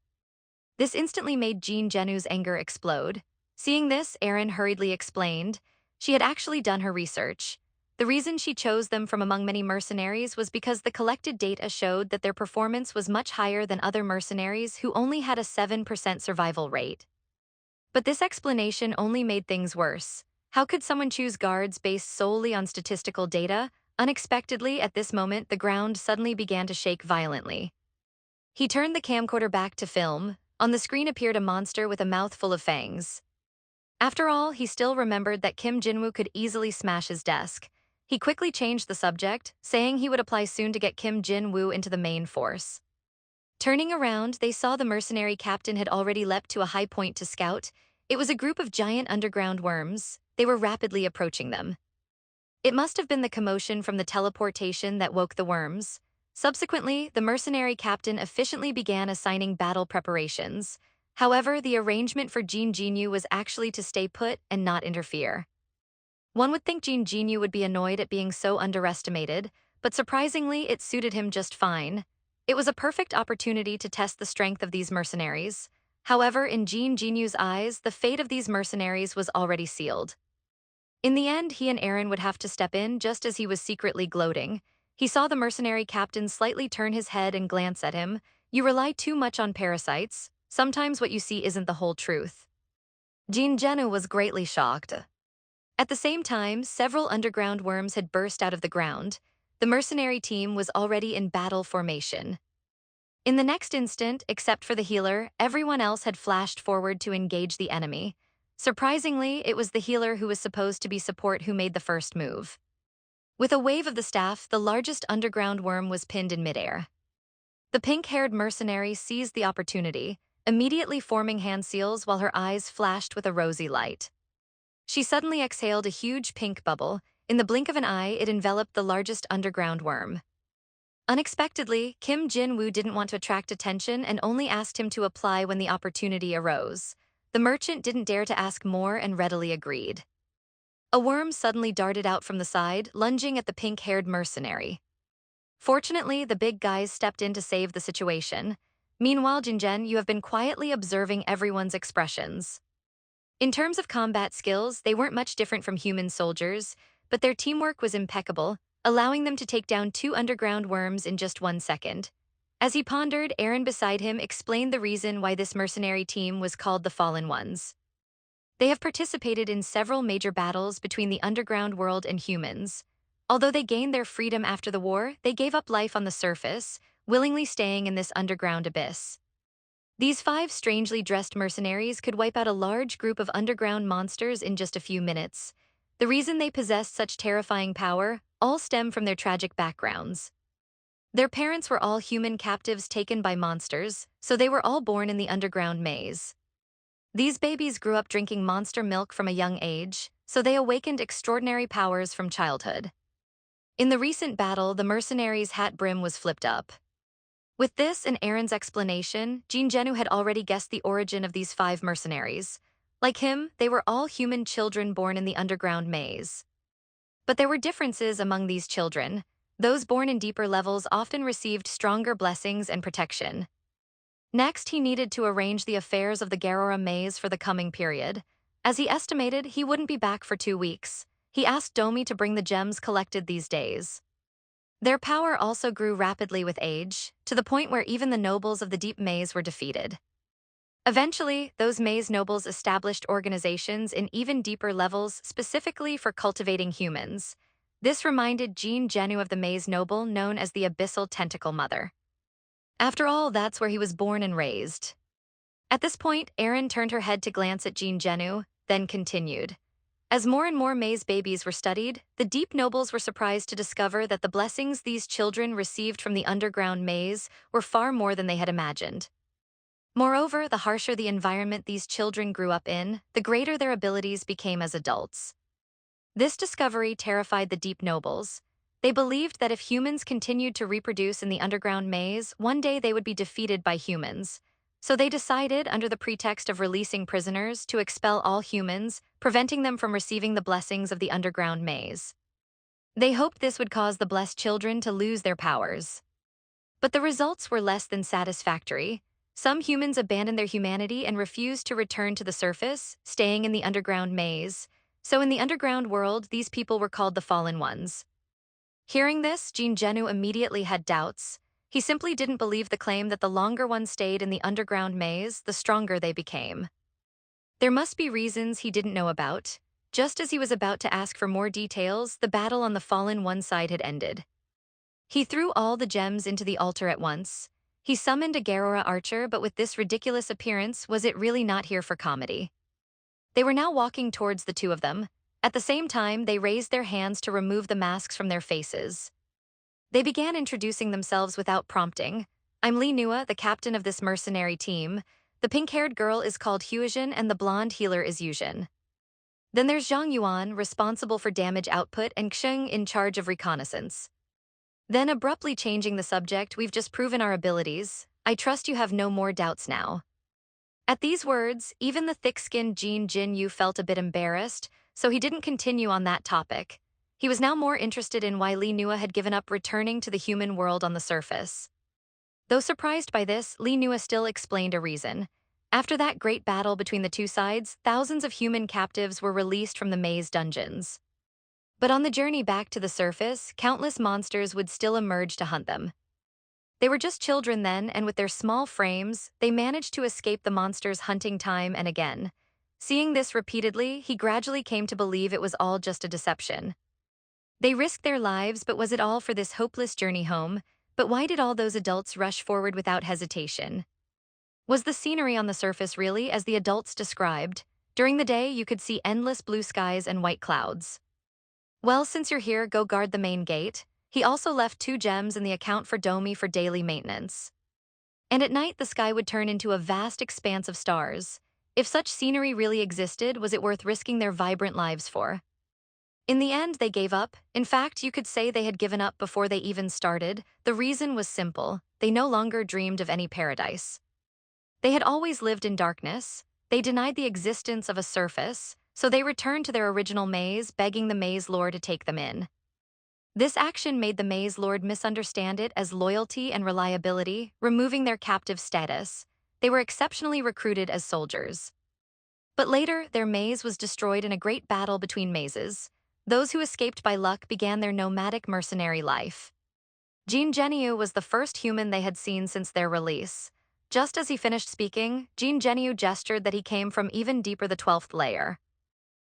This instantly made Jin Yu's anger explode. Seeing this, Erin hurriedly explained. She had actually done her research. The reason she chose them from among many mercenaries was because the collected data showed that their performance was much higher than other mercenaries who only had a 7% survival rate. But this explanation only made things worse. How could someone choose guards based solely on statistical data? Unexpectedly, at this moment, the ground suddenly began to shake violently. He turned the camcorder back to film. On the screen appeared a monster with a mouth full of fangs. After all, he still remembered that Kim Jinwoo could easily smash his desk. He quickly changed the subject, saying he would apply soon to get Kim Jin-woo into the main force. Turning around, they saw the mercenary captain had already leapt to a high point to scout. It was a group of giant underground worms. They were rapidly approaching them. It must have been the commotion from the teleportation that woke the worms. Subsequently, the mercenary captain efficiently began assigning battle preparations. However, the arrangement for Jin Jinyu was actually to stay put and not interfere. One would think Jin Jinyu would be annoyed at being so underestimated, but surprisingly, it suited him just fine. It was a perfect opportunity to test the strength of these mercenaries. However, in Jin Jinyu's eyes, the fate of these mercenaries was already sealed. In the end, he and Aaron would have to step in just as he was secretly gloating. He saw the mercenary captain slightly turn his head and glance at him. You rely too much on parasites. Sometimes what you see isn't the whole truth. Jin Jinyu was greatly shocked. At the same time, several underground worms had burst out of the ground. The mercenary team was already in battle formation. In the next instant, except for the healer, everyone else had flashed forward to engage the enemy. Surprisingly, it was the healer who was supposed to be support who made the first move. With a wave of the staff, the largest underground worm was pinned in midair. The pink-haired mercenary seized the opportunity, immediately forming hand seals while her eyes flashed with a rosy light. She suddenly exhaled a huge pink bubble. In the blink of an eye, it enveloped the largest underground worm. Unexpectedly, Kim Jin-woo didn't want to attract attention and only asked him to apply when the opportunity arose. The merchant didn't dare to ask more and readily agreed. A worm suddenly darted out from the side, lunging at the pink-haired mercenary. Fortunately, the big guys stepped in to save the situation. Meanwhile, Jinjen, you have been quietly observing everyone's expressions. In terms of combat skills, they weren't much different from human soldiers, but their teamwork was impeccable, allowing them to take down 2 underground worms in just 1 second. As he pondered, Aaron beside him explained the reason why this mercenary team was called the Fallen Ones. They have participated in several major battles between the underground world and humans. Although they gained their freedom after the war, they gave up life on the surface, willingly staying in this underground abyss. These 5 strangely dressed mercenaries could wipe out a large group of underground monsters in just a few minutes. The reason they possessed such terrifying power all stem from their tragic backgrounds. Their parents were all human captives taken by monsters, so they were all born in the underground maze. These babies grew up drinking monster milk from a young age, so they awakened extraordinary powers from childhood. In the recent battle, the mercenaries' hat brim was flipped up. With this and Aaron's explanation, Jin Jinyu had already guessed the origin of these 5 mercenaries. Like him, they were all human children born in the underground maze. But there were differences among these children. Those born in deeper levels often received stronger blessings and protection. Next, he needed to arrange the affairs of the Garora maze for the coming period. As he estimated, he wouldn't be back for 2 weeks. He asked Domi to bring the gems collected these days. Their power also grew rapidly with age, to the point where even the nobles of the deep maze were defeated. Eventually, those maze nobles established organizations in even deeper levels specifically for cultivating humans. This reminded Jin Jinyu of the maze noble known as the Abyssal Tentacle Mother. After all, that's where he was born and raised. At this point, Aaron turned her head to glance at Jin Jinyu, then continued. As more and more maze babies were studied, the deep nobles were surprised to discover that the blessings these children received from the underground maze were far more than they had imagined. Moreover, the harsher the environment these children grew up in, the greater their abilities became as adults. This discovery terrified the deep nobles. They believed that if humans continued to reproduce in the underground maze, one day they would be defeated by humans. So they decided, under the pretext of releasing prisoners, to expel all humans, preventing them from receiving the blessings of the underground maze. They hoped this would cause the blessed children to lose their powers. But the results were less than satisfactory. Some humans abandoned their humanity and refused to return to the surface, staying in the underground maze. So in the underground world, these people were called the Fallen Ones. Hearing this, Jin Jinyu immediately had doubts. He simply didn't believe the claim that the longer one stayed in the underground maze, the stronger they became. There must be reasons he didn't know about. Just as he was about to ask for more details, the battle on the Fallen One side had ended. He threw all the gems into the altar at once. He summoned a Garora archer, but with this ridiculous appearance, was it really not here for comedy? They were now walking towards the 2 of them. At the same time, they raised their hands to remove the masks from their faces. They began introducing themselves without prompting. I'm Li Nua, the captain of this mercenary team. The pink-haired girl is called Huijin and the blonde healer is Yujin. Then there's Zhang Yuan, responsible for damage output, and Xing in charge of reconnaissance. Then abruptly changing the subject, we've just proven our abilities. I trust you have no more doubts now. At these words, even the thick-skinned Jin Yu felt a bit embarrassed, so he didn't continue on that topic. He was now more interested in why Li Nua had given up returning to the human world on the surface. Though surprised by this, Li Nua still explained a reason. After that great battle between the two sides, thousands of human captives were released from the maze dungeons. But on the journey back to the surface, countless monsters would still emerge to hunt them. They were just children then, and with their small frames, they managed to escape the monsters' hunting time and again. Seeing this repeatedly, he gradually came to believe it was all just a deception. They risked their lives, but was it all for this hopeless journey home? But why did all those adults rush forward without hesitation? Was the scenery on the surface really as the adults described? During the day, you could see endless blue skies and white clouds. Well, since you're here, go guard the main gate. He also left 2 gems in the account for Domi for daily maintenance. And at night, the sky would turn into a vast expanse of stars. If such scenery really existed, was it worth risking their vibrant lives for? In the end, they gave up. In fact, you could say they had given up before they even started. The reason was simple. They no longer dreamed of any paradise. They had always lived in darkness. They denied the existence of a surface, so they returned to their original maze, begging the maze lord to take them in. This action made the maze lord misunderstand it as loyalty and reliability, removing their captive status. They were exceptionally recruited as soldiers. But later, their maze was destroyed in a great battle between mazes. Those who escaped by luck began their nomadic mercenary life. Jin Genyu was the first human they had seen since their release. Just as he finished speaking, Jin Genyu gestured that he came from even deeper the 12th layer.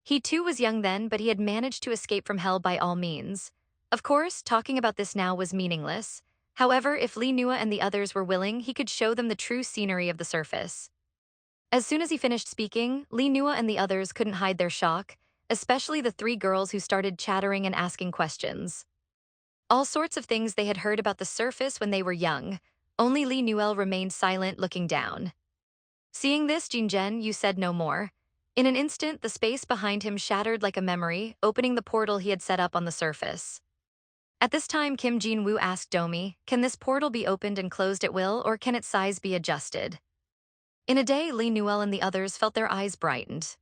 He too was young then, but he had managed to escape from hell by all means. Of course, talking about this now was meaningless. However, if Li Nua and the others were willing, he could show them the true scenery of the surface. As soon as he finished speaking, Li Nua and the others couldn't hide their shock, especially the 3 girls who started chattering and asking questions. All sorts of things they had heard about the surface when they were young. Only Li Nuel remained silent, looking down. Seeing this, Jin Yu said no more. In an instant, the space behind him shattered like a memory, opening the portal he had set up on the surface. At this time, Kim Jin-woo asked Domi, can this portal be opened and closed at will, or can its size be adjusted? In a day, Li Nuel and the others felt their eyes brightened.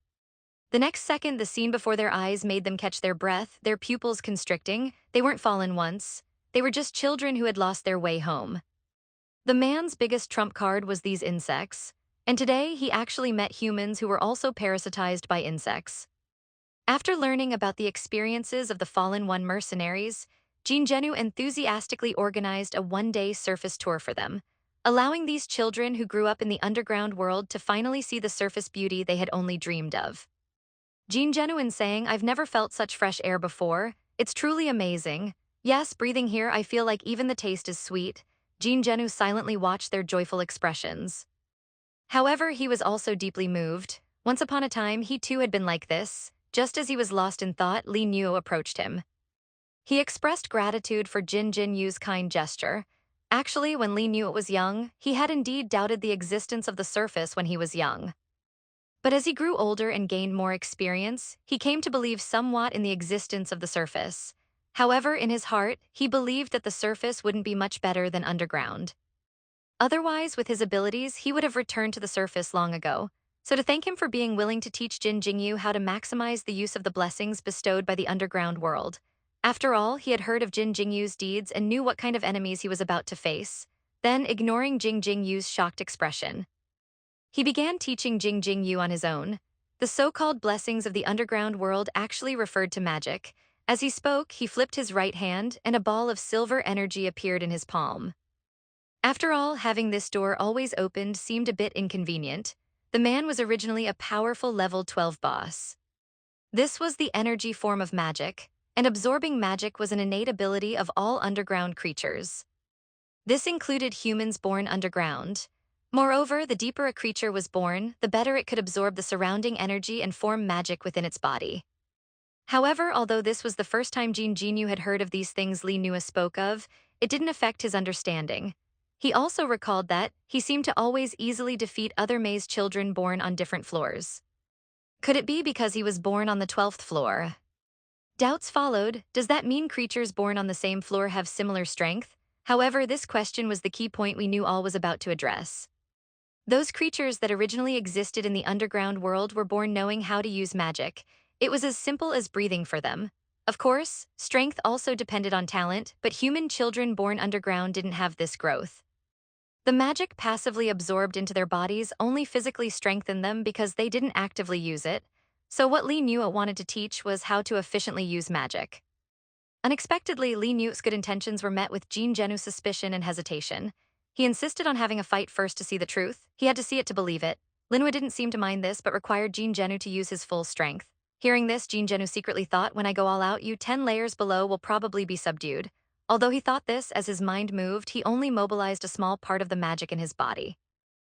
The next second, the scene before their eyes made them catch their breath, their pupils constricting. They weren't fallen once. They were just children who had lost their way home. The man's biggest trump card was these insects, and today he actually met humans who were also parasitized by insects. After learning about the experiences of the Fallen One mercenaries, Jin Genyu enthusiastically organized a one-day surface tour for them, allowing these children who grew up in the underground world to finally see the surface beauty they had only dreamed of. Jin Genyu saying, I've never felt such fresh air before. It's truly amazing. Yes, breathing here, I feel like even the taste is sweet. Jin Genyu silently watched their joyful expressions. However, he was also deeply moved. Once upon a time, he too had been like this. Just as he was lost in thought, Li Nua approached him. He expressed gratitude for Jin Yu's kind gesture. Actually, when Li Nua was young, he had indeed doubted the existence of the surface when he was young. But as he grew older and gained more experience, he came to believe somewhat in the existence of the surface. However, in his heart, he believed that the surface wouldn't be much better than underground. Otherwise, with his abilities, he would have returned to the surface long ago. So to thank him for being willing to teach Jin Jingyu how to maximize the use of the blessings bestowed by the underground world. After all, he had heard of Jin Jingyu's deeds and knew what kind of enemies he was about to face. Then, ignoring Jin Jingyu's shocked expression, he began teaching Jin Jingyu on his own. The so-called blessings of the underground world actually referred to magic. As he spoke, he flipped his right hand, and a ball of silver energy appeared in his palm. After all, having this door always opened seemed a bit inconvenient. The man was originally a powerful level 12 boss. This was the energy form of magic, and absorbing magic was an innate ability of all underground creatures. This included humans born underground. Moreover, the deeper a creature was born, the better it could absorb the surrounding energy and form magic within its body. However, although this was the first time Jin Jinyu had heard of these things Li Nua spoke of, it didn't affect his understanding. He also recalled that he seemed to always easily defeat other maze children born on different floors. Could it be because he was born on the 12th floor? Doubts followed. Does that mean creatures born on the same floor have similar strength? However, this question was the key point we knew all was about to address. Those creatures that originally existed in the underground world were born knowing how to use magic. It was as simple as breathing for them. Of course, strength also depended on talent, but human children born underground didn't have this growth. The magic passively absorbed into their bodies only physically strengthened them because they didn't actively use it. So what Li Nuo wanted to teach was how to efficiently use magic. Unexpectedly, Li Nuo's good intentions were met with Jin Genu's suspicion and hesitation. He insisted on having a fight first to see the truth. He had to see it to believe it. Linhua didn't seem to mind this, but required Jin Genu to use his full strength. Hearing this, Jin Genu secretly thought, when I go all out, you 10 layers below will probably be subdued. Although he thought this, as his mind moved, he only mobilized a small part of the magic in his body.